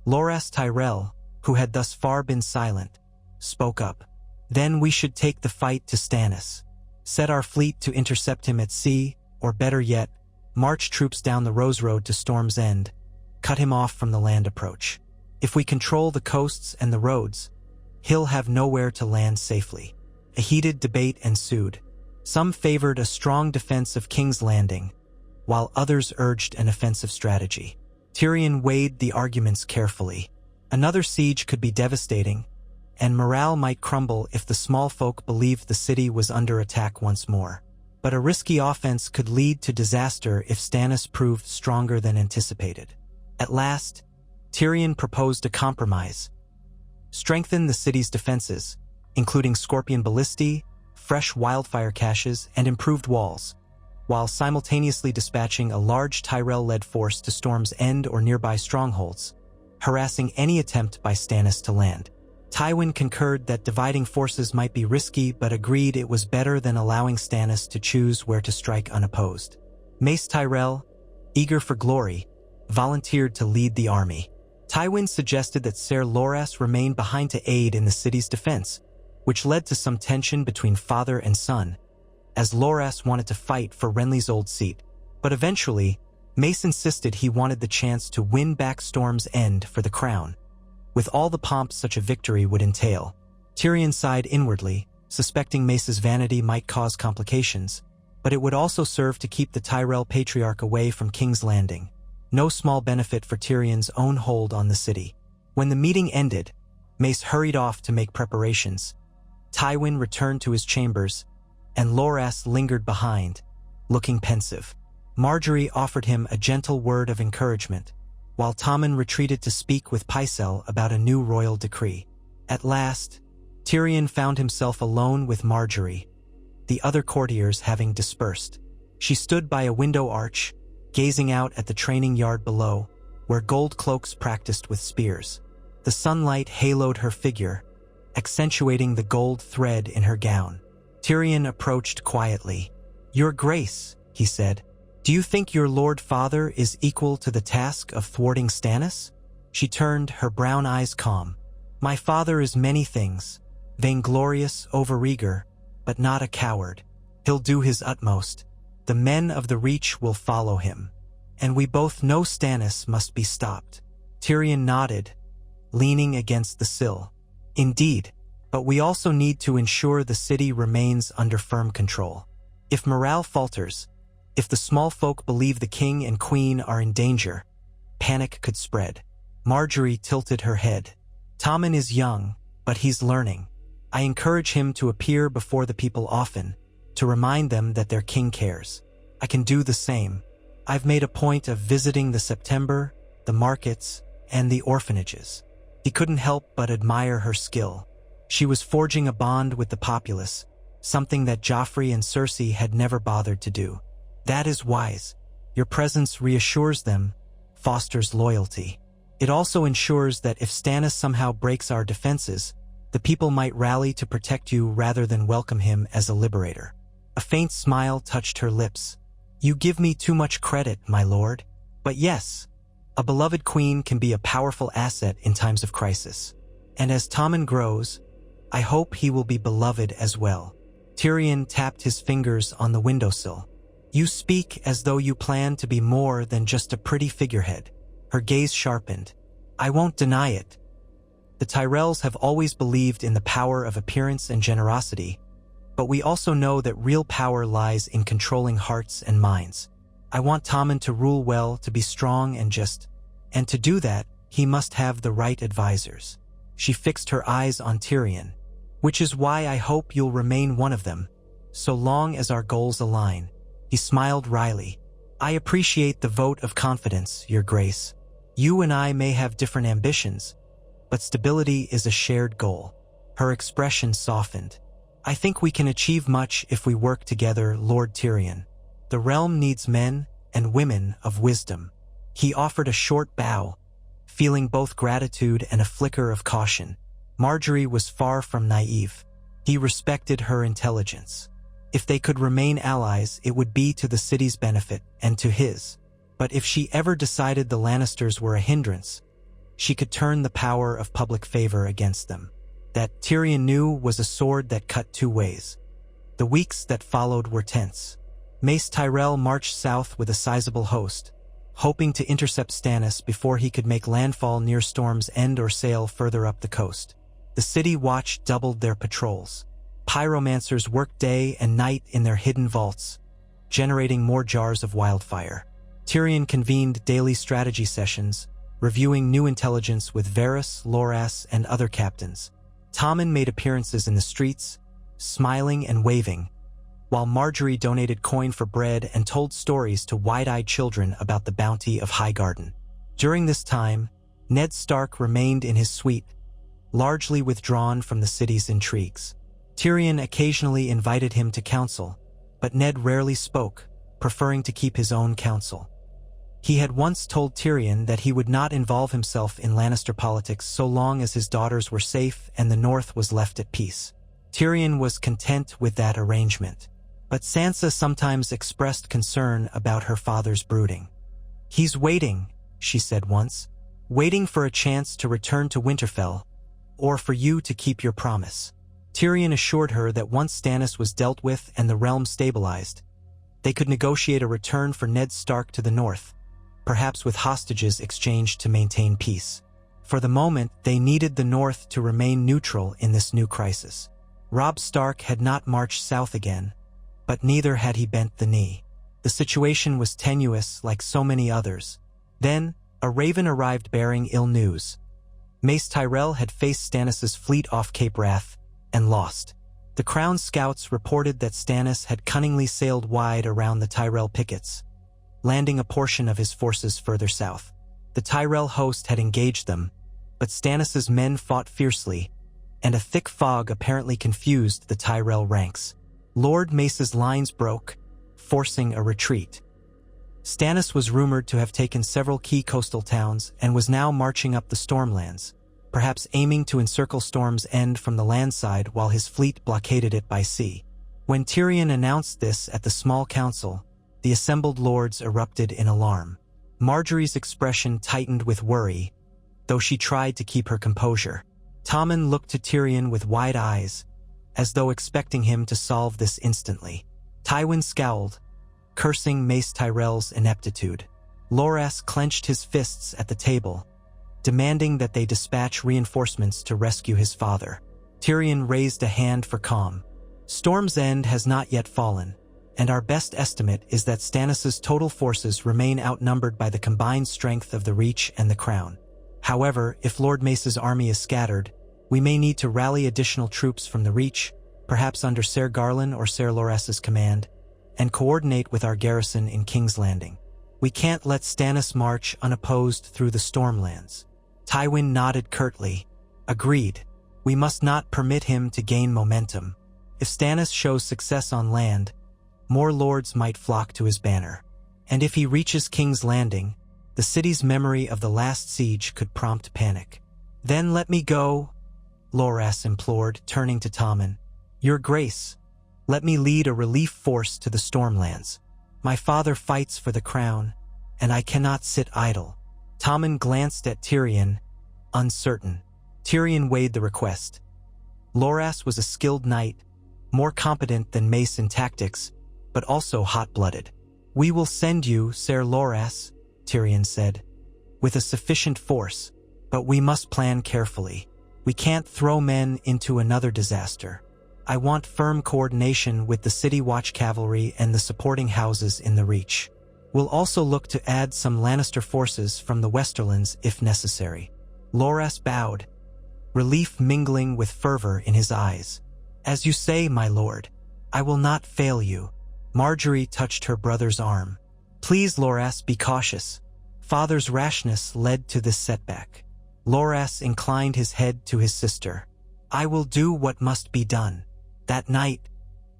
Loras Tyrell, who had thus far been silent, spoke up. Then we should take the fight to Stannis. Set our fleet to intercept him at sea, or better yet, march troops down the Rose Road to Storm's End, cut him off from the land approach. If we control the coasts and the roads, he'll have nowhere to land safely. A heated debate ensued. Some favored a strong defense of King's Landing, while others urged an offensive strategy. Tyrion weighed the arguments carefully. Another siege could be devastating, and morale might crumble if the small folk believed the city was under attack once more. But a risky offense could lead to disaster if Stannis proved stronger than anticipated. At last, Tyrion proposed a compromise. Strengthen the city's defenses, including Scorpion ballistae, fresh wildfire caches, and improved walls, while simultaneously dispatching a large Tyrell-led force to Storm's End or nearby strongholds, harassing any attempt by Stannis to land. Tywin concurred that dividing forces might be risky, but agreed it was better than allowing Stannis to choose where to strike unopposed. Mace Tyrell, eager for glory, volunteered to lead the army. Tywin suggested that Ser Loras remain behind to aid in the city's defense, which led to some tension between father and son, as Loras wanted to fight for Renly's old seat. But eventually, Mace insisted he wanted the chance to win back Storm's End for the crown, with all the pomp such a victory would entail. Tyrion sighed inwardly, suspecting Mace's vanity might cause complications, but it would also serve to keep the Tyrell Patriarch away from King's Landing. No small benefit for Tyrion's own hold on the city. When the meeting ended, Mace hurried off to make preparations. Tywin returned to his chambers, and Loras lingered behind, looking pensive. Margaery offered him a gentle word of encouragement, while Tommen retreated to speak with Pycelle about a new royal decree. At last, Tyrion found himself alone with Margaery, the other courtiers having dispersed. She stood by a window arch, gazing out at the training yard below, where gold cloaks practiced with spears. The sunlight haloed her figure, accentuating the gold thread in her gown. Tyrion approached quietly. "Your Grace," he said, "do you think your Lord Father is equal to the task of thwarting Stannis?" She turned, her brown eyes calm. "My father is many things, vainglorious, overeager, but not a coward. He'll do his utmost. The men of the Reach will follow him, and we both know Stannis must be stopped." Tyrion nodded, leaning against the sill. "Indeed, but we also need to ensure the city remains under firm control. If morale falters, if the small folk believe the king and queen are in danger, panic could spread." Margaery tilted her head. "Tommen is young, but he's learning. I encourage him to appear before the people often, to remind them that their king cares. I can do the same. I've made a point of visiting the September, the markets, and the orphanages." He couldn't help but admire her skill. She was forging a bond with the populace, something that Joffrey and Cersei had never bothered to do. "That is wise. Your presence reassures them, fosters loyalty. It also ensures that if Stannis somehow breaks our defenses, the people might rally to protect you rather than welcome him as a liberator." A faint smile touched her lips. "You give me too much credit, my lord. But yes, a beloved queen can be a powerful asset in times of crisis. And as Tommen grows, I hope he will be beloved as well." Tyrion tapped his fingers on the windowsill. "You speak as though you plan to be more than just a pretty figurehead." Her gaze sharpened. "I won't deny it. The Tyrells have always believed in the power of appearance and generosity, but we also know that real power lies in controlling hearts and minds. I want Tommen to rule well, to be strong and just, and to do that, he must have the right advisors." She fixed her eyes on Tyrion. "Which is why I hope you'll remain one of them, so long as our goals align." He smiled wryly. "I appreciate the vote of confidence, Your Grace. You and I may have different ambitions, but stability is a shared goal." Her expression softened. "I think we can achieve much if we work together, Lord Tyrion. The realm needs men and women of wisdom." He offered a short bow, feeling both gratitude and a flicker of caution. Margaery was far from naive. He respected her intelligence. If they could remain allies, it would be to the city's benefit and to his. But if she ever decided the Lannisters were a hindrance, she could turn the power of public favor against them. that Tyrion knew was a sword that cut two ways. The weeks that followed were tense. Mace Tyrell marched south with a sizable host, hoping to intercept Stannis before he could make landfall near Storm's End or sail further up the coast. The City Watch doubled their patrols. Pyromancers worked day and night in their hidden vaults, generating more jars of wildfire. Tyrion convened daily strategy sessions, reviewing new intelligence with Varys, Loras, and other captains. Tommen made appearances in the streets, smiling and waving, while Marjorie donated coin for bread and told stories to wide-eyed children about the bounty of Highgarden. During this time, Ned Stark remained in his suite, largely withdrawn from the city's intrigues. Tyrion occasionally invited him to council, but Ned rarely spoke, preferring to keep his own counsel. He had once told Tyrion that he would not involve himself in Lannister politics so long as his daughters were safe and the North was left at peace. Tyrion was content with that arrangement, but Sansa sometimes expressed concern about her father's brooding. "He's waiting," she said once, "waiting for a chance to return to Winterfell, or for you to keep your promise." Tyrion assured her that once Stannis was dealt with and the realm stabilized, they could negotiate a return for Ned Stark to the north, perhaps with hostages exchanged to maintain peace. For the moment, they needed the North to remain neutral in this new crisis. Robb Stark had not marched south again, but neither had he bent the knee. The situation was tenuous like so many others. Then, a raven arrived bearing ill news. Mace Tyrell had faced Stannis' fleet off Cape Wrath and lost. The Crown scouts reported that Stannis had cunningly sailed wide around the Tyrell pickets, landing a portion of his forces further south. The Tyrell host had engaged them, but Stannis' men fought fiercely, and a thick fog apparently confused the Tyrell ranks. Lord Mace's lines broke, forcing a retreat. Stannis was rumored to have taken several key coastal towns and was now marching up the Stormlands, perhaps aiming to encircle Storm's End from the land side while his fleet blockaded it by sea. When Tyrion announced this at the small council, the assembled lords erupted in alarm. Marjorie's expression tightened with worry, though she tried to keep her composure. Tommen looked to Tyrion with wide eyes, as though expecting him to solve this instantly. Tywin scowled, cursing Mace Tyrell's ineptitude. Loras clenched his fists at the table, demanding that they dispatch reinforcements to rescue his father. Tyrion raised a hand for calm. Storm's End has not yet fallen, and our best estimate is that Stannis' total forces remain outnumbered by the combined strength of the Reach and the Crown. However, if Lord Mace's army is scattered, we may need to rally additional troops from the Reach, perhaps under Ser Garland or Ser Loras's command, and coordinate with our garrison in King's Landing. We can't let Stannis march unopposed through the Stormlands. Tywin nodded curtly. Agreed. We must not permit him to gain momentum. If Stannis shows success on land, more lords might flock to his banner. And if he reaches King's Landing, the city's memory of the last siege could prompt panic. "Then let me go," Loras implored, turning to Tommen. "Your Grace, let me lead a relief force to the Stormlands. My father fights for the crown, and I cannot sit idle." Tommen glanced at Tyrion, uncertain. Tyrion weighed the request. Loras was a skilled knight, more competent than Mace in tactics, but also hot-blooded. "We will send you, Ser Loras," Tyrion said, "with a sufficient force, but we must plan carefully. We can't throw men into another disaster. I want firm coordination with the City Watch cavalry and the supporting houses in the Reach. We'll also look to add some Lannister forces from the Westerlands if necessary." Loras bowed, relief mingling with fervor in his eyes. "As you say, my lord, I will not fail you." Marjorie touched her brother's arm. "Please, Loras, be cautious. Father's rashness led to this setback." Loras inclined his head to his sister. "I will do what must be done." That night,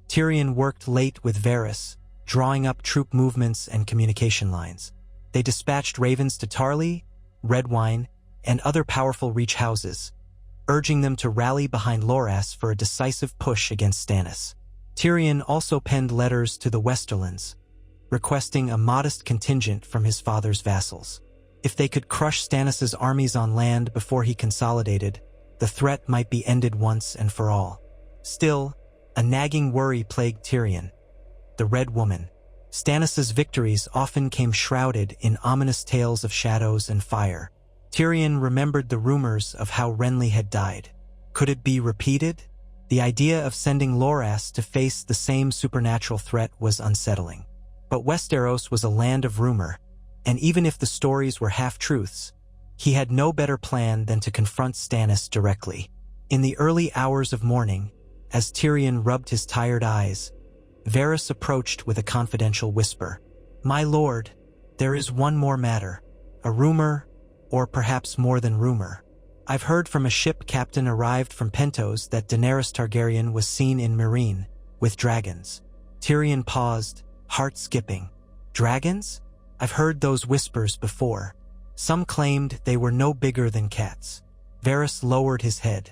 Tyrion worked late with Varys, drawing up troop movements and communication lines. They dispatched ravens to Tarly, Redwine, and other powerful Reach houses, urging them to rally behind Loras for a decisive push against Stannis. Tyrion also penned letters to the Westerlands, requesting a modest contingent from his father's vassals. If they could crush Stannis' armies on land before he consolidated, the threat might be ended once and for all. Still, a nagging worry plagued Tyrion. The Red Woman. Stannis' victories often came shrouded in ominous tales of shadows and fire. Tyrion remembered the rumors of how Renly had died. Could it be repeated? The idea of sending Loras to face the same supernatural threat was unsettling. But Westeros was a land of rumor, and even if the stories were half-truths, he had no better plan than to confront Stannis directly. In the early hours of morning, as Tyrion rubbed his tired eyes, Varys approached with a confidential whisper. "My lord, there is one more matter. A rumor, or perhaps more than rumor. I've heard from a ship captain arrived from Pentos that Daenerys Targaryen was seen in Meereen, with dragons." Tyrion paused, heart skipping. Dragons? I've heard those whispers before. Some claimed they were no bigger than cats. Varys lowered his head.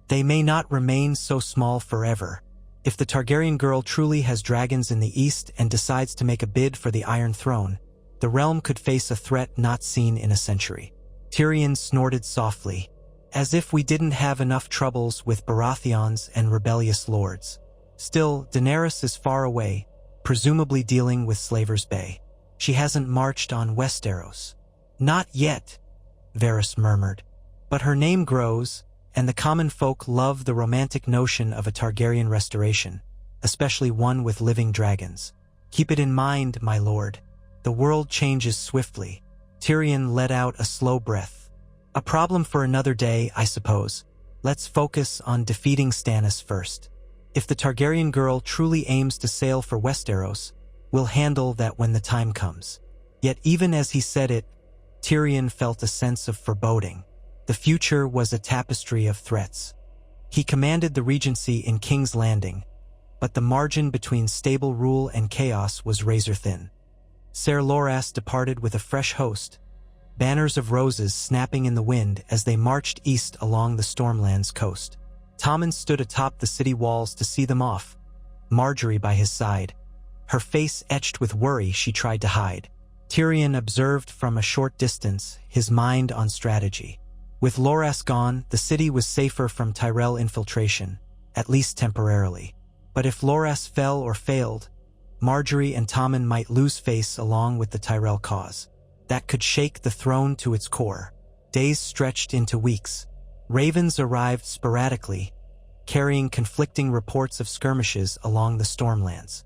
They may not remain so small forever. If the Targaryen girl truly has dragons in the east and decides to make a bid for the Iron Throne, the realm could face a threat not seen in a century. Tyrion snorted softly, as if we didn't have enough troubles with Baratheons and rebellious lords. Still, Daenerys is far away, presumably dealing with Slaver's Bay. She hasn't marched on Westeros. Not yet, Varys murmured. But her name grows, and the common folk love the romantic notion of a Targaryen restoration, especially one with living dragons. Keep it in mind, my lord. The world changes swiftly. Tyrion let out a slow breath. A problem for another day, I suppose. Let's focus on defeating Stannis first. If the Targaryen girl truly aims to sail for Westeros, we'll handle that when the time comes. Yet even as he said it, Tyrion felt a sense of foreboding. The future was a tapestry of threats. He commanded the regency in King's Landing, but the margin between stable rule and chaos was razor-thin. Ser Loras departed with a fresh host, banners of roses snapping in the wind as they marched east along the Stormlands coast. Tommen stood atop the city walls to see them off, Marjorie by his side, her face etched with worry she tried to hide. Tyrion observed from a short distance, his mind on strategy. With Loras gone, the city was safer from Tyrell infiltration, at least temporarily. But if Loras fell or failed, Marjorie and Tommen might lose face along with the Tyrell cause. That could shake the throne to its core. Days stretched into weeks. Ravens arrived sporadically, carrying conflicting reports of skirmishes along the Stormlands.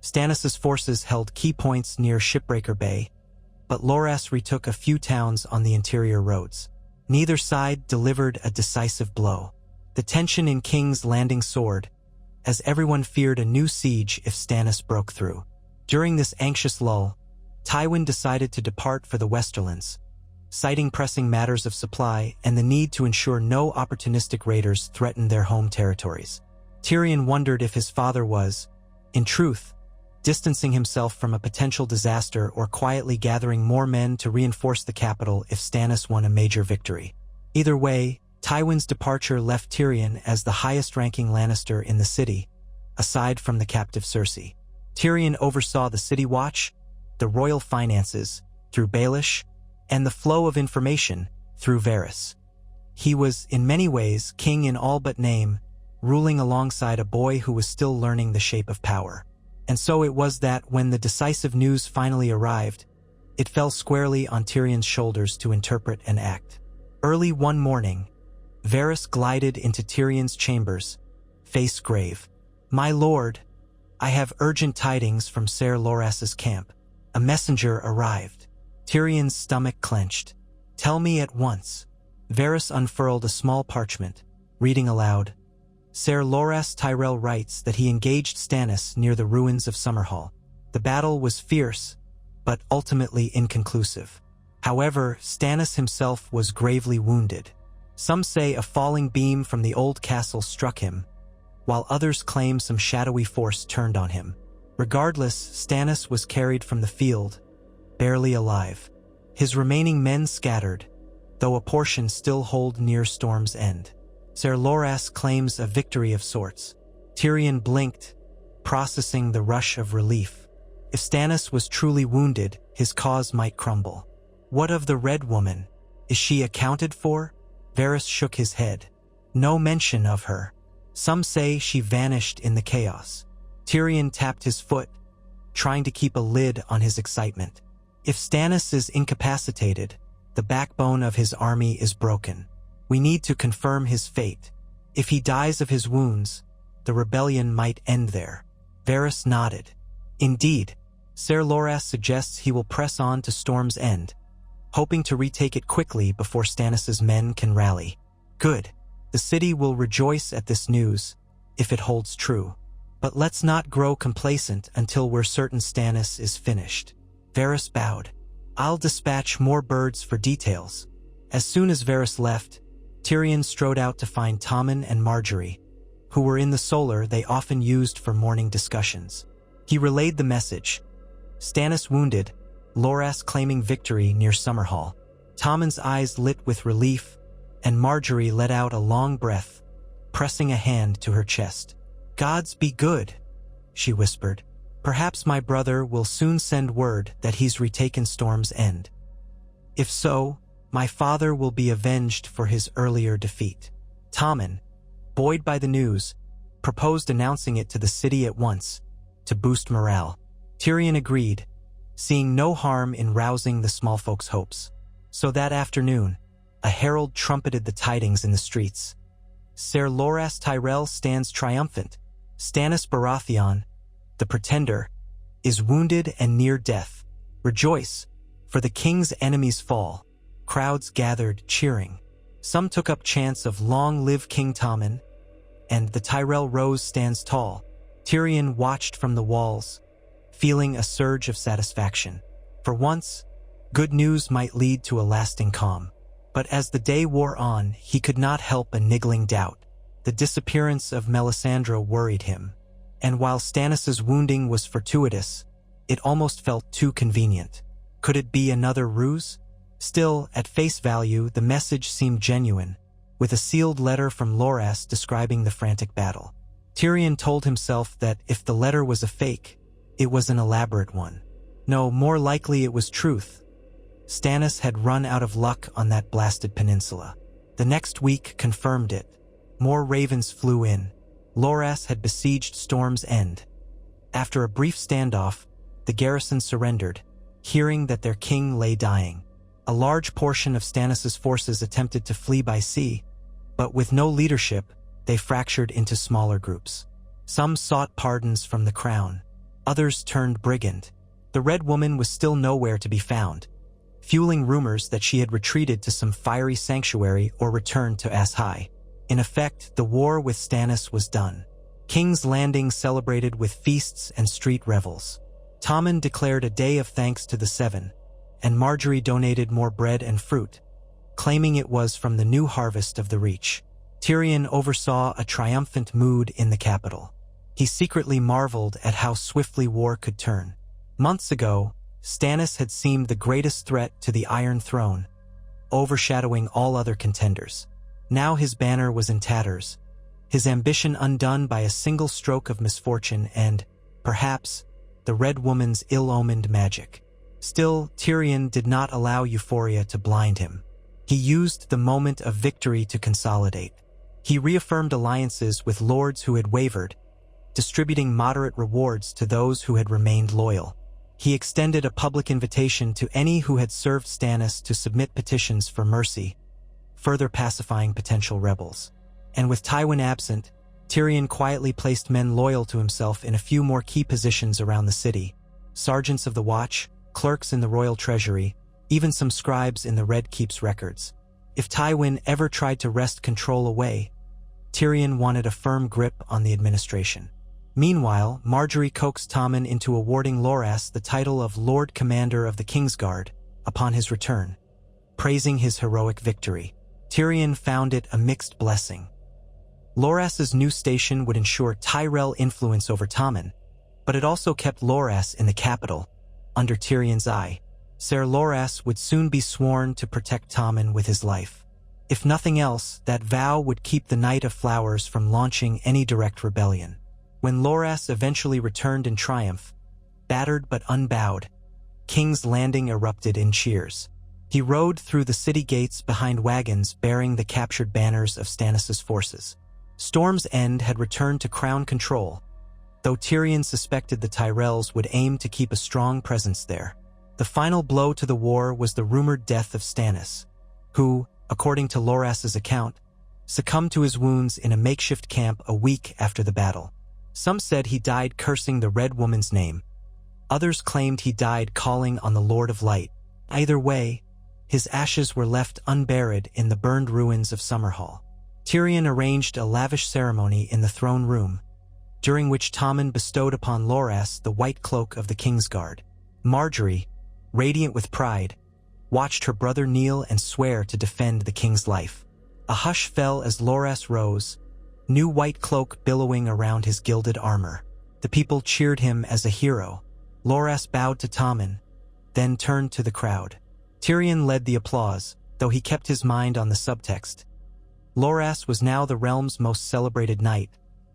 Stannis' forces held key points near Shipbreaker Bay, but Loras retook a few towns on the interior roads. Neither side delivered a decisive blow. The tension in King's Landing soared, as everyone feared a new siege if Stannis broke through. During this anxious lull, Tywin decided to depart for the Westerlands, citing pressing matters of supply and the need to ensure no opportunistic raiders threatened their home territories. Tyrion wondered if his father was, in truth, distancing himself from a potential disaster or quietly gathering more men to reinforce the capital if Stannis won a major victory. Either way, Tywin's departure left Tyrion as the highest-ranking Lannister in the city, aside from the captive Cersei. Tyrion oversaw the city watch, the royal finances, through Baelish, and the flow of information, through Varys. He was, in many ways, king in all but name, ruling alongside a boy who was still learning the shape of power. And so it was that, when the decisive news finally arrived, it fell squarely on Tyrion's shoulders to interpret and act. Early one morning, Varys glided into Tyrion's chambers, face grave. "My lord, I have urgent tidings from Ser Loras's camp." A messenger arrived. Tyrion's stomach clenched. "Tell me at once." Varys unfurled a small parchment, reading aloud. Ser Loras Tyrell writes that he engaged Stannis near the ruins of Summerhall. The battle was fierce, but ultimately inconclusive. However, Stannis himself was gravely wounded. Some say a falling beam from the old castle struck him, while others claim some shadowy force turned on him. Regardless, Stannis was carried from the field, barely alive. His remaining men scattered, though a portion still hold near Storm's End. Ser Loras claims a victory of sorts. Tyrion blinked, processing the rush of relief. If Stannis was truly wounded, his cause might crumble. What of the Red Woman? Is she accounted for? Varys shook his head. No mention of her. Some say she vanished in the chaos. Tyrion tapped his foot, trying to keep a lid on his excitement. If Stannis is incapacitated, the backbone of his army is broken. We need to confirm his fate. If he dies of his wounds, the rebellion might end there. Varys nodded. Indeed, Ser Loras suggests he will press on to Storm's End, hoping to retake it quickly before Stannis's men can rally. Good. The city will rejoice at this news, if it holds true. But let's not grow complacent until we're certain Stannis is finished. Varys bowed. I'll dispatch more birds for details. As soon as Varys left, Tyrion strode out to find Tommen and Margaery, who were in the solar they often used for morning discussions. He relayed the message. Stannis wounded, Loras claiming victory near Summerhall. Tommen's eyes lit with relief, and Margaery let out a long breath, pressing a hand to her chest. "Gods be good," she whispered. "Perhaps my brother will soon send word that he's retaken Storm's End. If so, my father will be avenged for his earlier defeat." Tommen, buoyed by the news, proposed announcing it to the city at once, to boost morale. Tyrion agreed, seeing no harm in rousing the small folks' hopes. So that afternoon, a herald trumpeted the tidings in the streets. Ser Loras Tyrell stands triumphant. Stannis Baratheon, the Pretender, is wounded and near death. Rejoice, for the king's enemies fall. Crowds gathered, cheering. Some took up chants of "Long live King Tommen," and "The Tyrell Rose stands tall." Tyrion watched from the walls, feeling a surge of satisfaction. For once, good news might lead to a lasting calm. But as the day wore on, he could not help a niggling doubt. The disappearance of Melisandre worried him, and while Stannis's wounding was fortuitous, it almost felt too convenient. Could it be another ruse? Still, at face value, the message seemed genuine, with a sealed letter from Loras describing the frantic battle. Tyrion told himself that if the letter was a fake, it was an elaborate one. No, more likely it was truth. Stannis had run out of luck on that blasted peninsula. The next week confirmed it. More ravens flew in. Loras had besieged Storm's End. After a brief standoff, the garrison surrendered, hearing that their king lay dying. A large portion of Stannis's forces attempted to flee by sea, but with no leadership, they fractured into smaller groups. Some sought pardons from the crown. Others turned brigand. The Red Woman was still nowhere to be found, fueling rumors that she had retreated to some fiery sanctuary or returned to Ass High. In effect, the war with Stannis was done. King's Landing celebrated with feasts and street revels. Tommen declared a day of thanks to the Seven, and Margaery donated more bread and fruit, claiming it was from the new harvest of the Reach. Tyrion oversaw a triumphant mood in the capital. He secretly marveled at how swiftly war could turn. Months ago, Stannis had seemed the greatest threat to the Iron Throne, overshadowing all other contenders. Now his banner was in tatters, his ambition undone by a single stroke of misfortune and, perhaps, the Red Woman's ill-omened magic. Still, Tyrion did not allow euphoria to blind him. He used the moment of victory to consolidate. He reaffirmed alliances with lords who had wavered, distributing moderate rewards to those who had remained loyal. He extended a public invitation to any who had served Stannis to submit petitions for mercy, further pacifying potential rebels. And with Tywin absent, Tyrion quietly placed men loyal to himself in a few more key positions around the city: sergeants of the watch, clerks in the royal treasury, even some scribes in the Red Keep's records. If Tywin ever tried to wrest control away, Tyrion wanted a firm grip on the administration. Meanwhile, Margaery coaxed Tommen into awarding Loras the title of Lord Commander of the Kingsguard upon his return, praising his heroic victory. Tyrion found it a mixed blessing. Loras's new station would ensure Tyrell influence over Tommen, but it also kept Loras in the capital, under Tyrion's eye. Ser Loras would soon be sworn to protect Tommen with his life. If nothing else, that vow would keep the Knight of Flowers from launching any direct rebellion. When Loras eventually returned in triumph, battered but unbowed, King's Landing erupted in cheers. He rode through the city gates behind wagons bearing the captured banners of Stannis' forces. Storm's End had returned to crown control, though Tyrion suspected the Tyrells would aim to keep a strong presence there. The final blow to the war was the rumored death of Stannis, who, according to Loras's account, succumbed to his wounds in a makeshift camp a week after the battle. Some said he died cursing the Red Woman's name. Others claimed he died calling on the Lord of Light. Either way, his ashes were left unburied in the burned ruins of Summerhall. Tyrion arranged a lavish ceremony in the throne room, during which Tommen bestowed upon Loras the white cloak of the Kingsguard. Marjorie, radiant with pride, watched her brother kneel and swear to defend the king's life. A hush fell as Loras rose, new white cloak billowing around his gilded armor. The people cheered him as a hero. Loras bowed to Tommen, then turned to the crowd. Tyrion led the applause, though he kept his mind on the subtext. Loras was now the realm's most celebrated knight,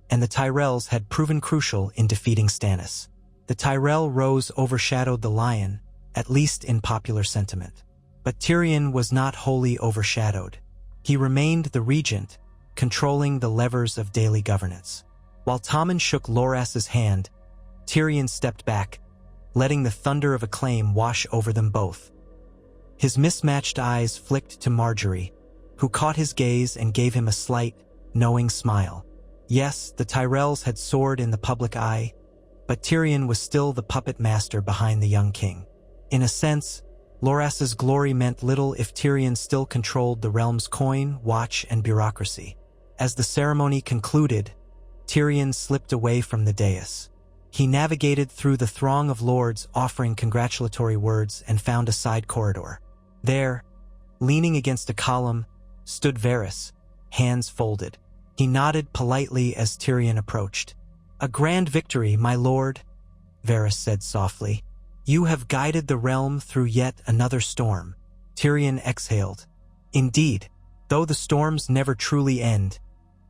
and the Tyrells had proven crucial in defeating Stannis. The Tyrell rose overshadowed the Lion, at least in popular sentiment. But Tyrion was not wholly overshadowed. He remained the regent, controlling the levers of daily governance. While Tommen shook Loras's hand, Tyrion stepped back, letting the thunder of acclaim wash over them both. His mismatched eyes flicked to Marjorie, who caught his gaze and gave him a slight, knowing smile. Yes, the Tyrells had soared in the public eye, but Tyrion was still the puppet master behind the young king. In a sense, Loras's glory meant little if Tyrion still controlled the realm's coin, watch, and bureaucracy. As the ceremony concluded, Tyrion slipped away from the dais. He navigated through the throng of lords offering congratulatory words and found a side corridor. There, leaning against a column, stood Varys, hands folded. He nodded politely as Tyrion approached. "A grand victory, my lord," Varys said softly. "You have guided the realm through yet another storm." Tyrion exhaled. "Indeed, though the storms never truly end,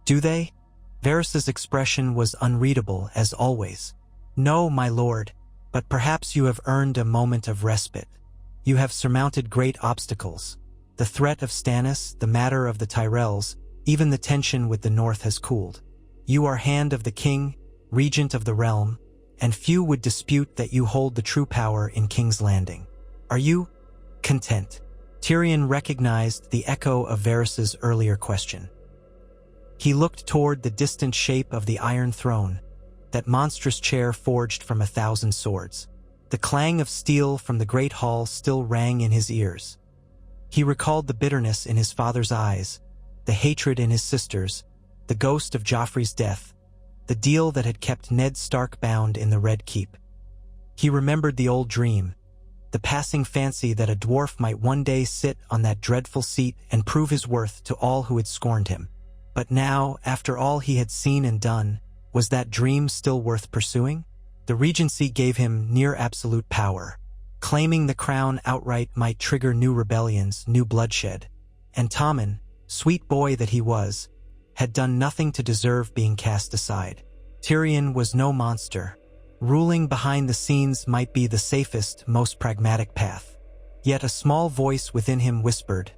do they?" Varys's expression was unreadable as always. "No, my lord, but perhaps you have earned a moment of respite. You have surmounted great obstacles. The threat of Stannis, the matter of the Tyrells, even the tension with the North has cooled. You are hand of the king, regent of the realm, and few would dispute that you hold the true power in King's Landing. Are you content?" Tyrion recognized the echo of Varys's earlier question. He looked toward the distant shape of the Iron Throne, that monstrous chair forged from 1,000 swords. The clang of steel from the great hall still rang in his ears. He recalled the bitterness in his father's eyes, the hatred in his sisters, the ghost of Joffrey's death, the deal that had kept Ned Stark bound in the Red Keep. He remembered the old dream, the passing fancy that a dwarf might one day sit on that dreadful seat and prove his worth to all who had scorned him. But now, after all he had seen and done, was that dream still worth pursuing? The regency gave him near absolute power. Claiming the crown outright might trigger new rebellions, new bloodshed. And Tommen, sweet boy that he was, had done nothing to deserve being cast aside. Tyrion was no monster. Ruling behind the scenes might be the safest, most pragmatic path. Yet a small voice within him whispered,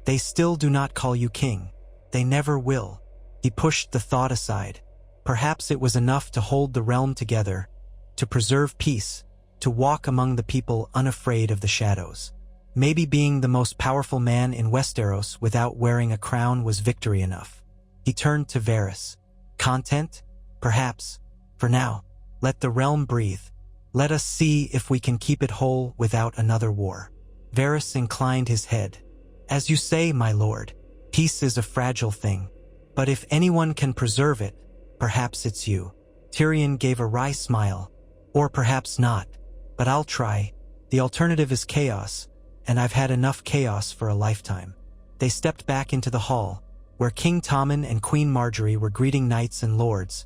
"They still do not call you king. They never will." He pushed the thought aside. Perhaps it was enough to hold the realm together, to preserve peace, to walk among the people unafraid of the shadows. Maybe being the most powerful man in Westeros without wearing a crown was victory enough. He turned to Varys. "Content? Perhaps. For now, let the realm breathe. Let us see if we can keep it whole without another war." Varys inclined his head. "As you say, my lord, peace is a fragile thing. But if anyone can preserve it, perhaps it's you." Tyrion gave a wry smile. "Or perhaps not. But I'll try. The alternative is chaos, and I've had enough chaos for a lifetime." They stepped back into the hall, where King Tommen and Queen Marjorie were greeting knights and lords,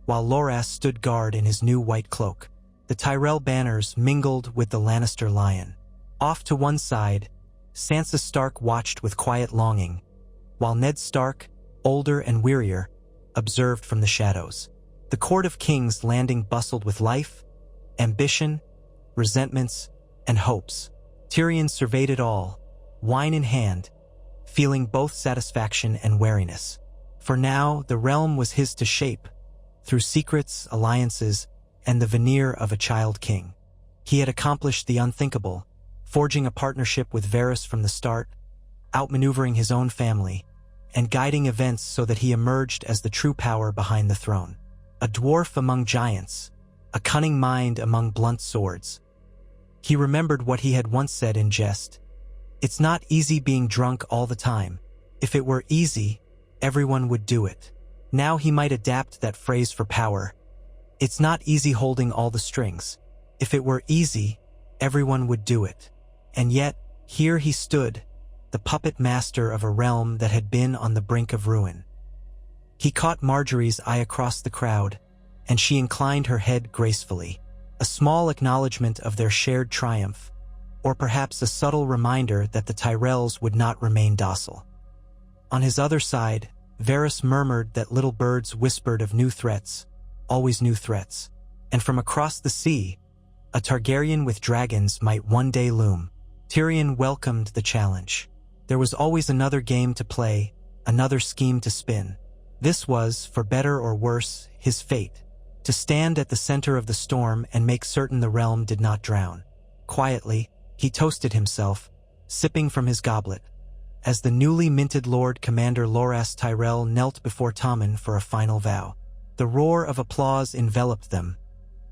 while Loras stood guard in his new white cloak. The Tyrell banners mingled with the Lannister lion. Off to one side, Sansa Stark watched with quiet longing, while Ned Stark, older and wearier, observed from the shadows. The Court of King's Landing bustled with life, ambition, resentments, and hopes. Tyrion surveyed it all, wine in hand, feeling both satisfaction and wariness. For now, the realm was his to shape, through secrets, alliances, and the veneer of a child king. He had accomplished the unthinkable, forging a partnership with Varys from the start, outmaneuvering his own family, and guiding events so that he emerged as the true power behind the throne. A dwarf among giants, a cunning mind among blunt swords. He remembered what he had once said in jest. It's not easy being drunk all the time. If it were easy, everyone would do it. Now he might adapt that phrase for power. It's not easy holding all the strings. If it were easy, everyone would do it. And yet, here he stood, the puppet master of a realm that had been on the brink of ruin. He caught Marjorie's eye across the crowd, and she inclined her head gracefully, a small acknowledgement of their shared triumph, or perhaps a subtle reminder that the Tyrells would not remain docile. On his other side, Varys murmured that little birds whispered of new threats, always new threats, and from across the sea, a Targaryen with dragons might one day loom. Tyrion welcomed the challenge. There was always another game to play, another scheme to spin. This was, for better or worse, his fate, to stand at the center of the storm and make certain the realm did not drown. Quietly, he toasted himself, sipping from his goblet, as the newly minted Lord Commander Loras Tyrell knelt before Tommen for a final vow. The roar of applause enveloped them,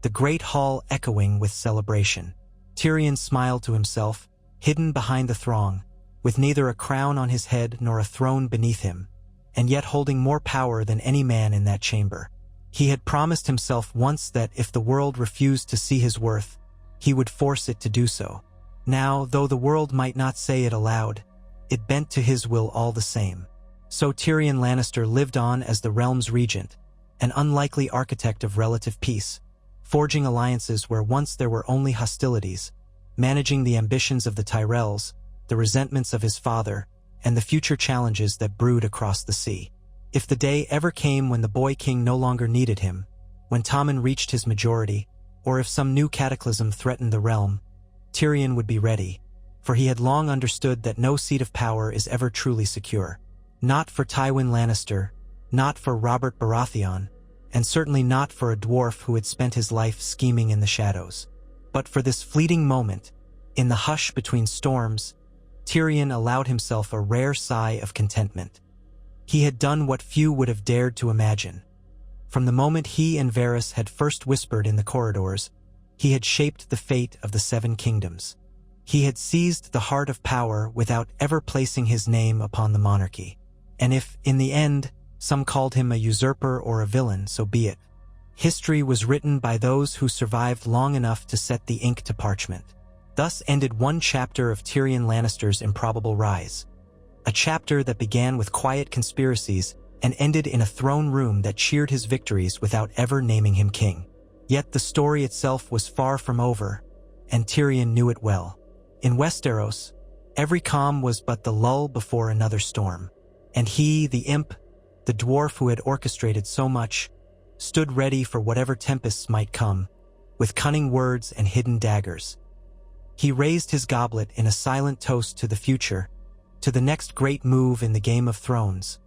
the great hall echoing with celebration. Tyrion smiled to himself, hidden behind the throng, with neither a crown on his head nor a throne beneath him, and yet holding more power than any man in that chamber. He had promised himself once that if the world refused to see his worth, he would force it to do so. Now, though the world might not say it aloud, it bent to his will all the same. So Tyrion Lannister lived on as the realm's regent, an unlikely architect of relative peace, forging alliances where once there were only hostilities, managing the ambitions of the Tyrells, the resentments of his father, and the future challenges that brewed across the sea. If the day ever came when the boy king no longer needed him, when Tommen reached his majority, or if some new cataclysm threatened the realm, Tyrion would be ready, for he had long understood that no seat of power is ever truly secure. Not for Tywin Lannister, not for Robert Baratheon, and certainly not for a dwarf who had spent his life scheming in the shadows. But for this fleeting moment, in the hush between storms, Tyrion allowed himself a rare sigh of contentment. He had done what few would have dared to imagine. From the moment he and Varys had first whispered in the corridors, he had shaped the fate of the Seven Kingdoms. He had seized the heart of power without ever placing his name upon the monarchy. And if, in the end, some called him a usurper or a villain, so be it. History was written by those who survived long enough to set the ink to parchment. Thus ended one chapter of Tyrion Lannister's improbable rise. A chapter that began with quiet conspiracies and ended in a throne room that cheered his victories without ever naming him king. Yet the story itself was far from over, and Tyrion knew it well. In Westeros, every calm was but the lull before another storm, and he, the imp, the dwarf who had orchestrated so much, stood ready for whatever tempests might come, with cunning words and hidden daggers. He raised his goblet in a silent toast to the future, to the next great move in the Game of Thrones,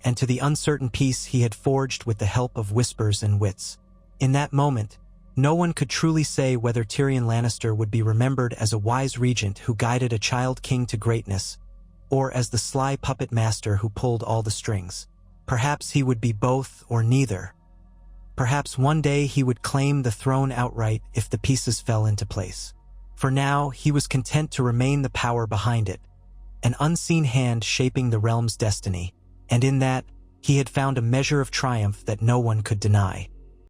and to the uncertain peace he had forged with the help of whispers and wits. In that moment, no one could truly say whether Tyrion Lannister would be remembered as a wise regent who guided a child king to greatness, or as the sly puppet master who pulled all the strings. Perhaps he would be both or neither. Perhaps one day he would claim the throne outright if the pieces fell into place. For now, he was content to remain the power behind it, an unseen hand shaping the realm's destiny, and in that, he had found a measure of triumph that no one could deny.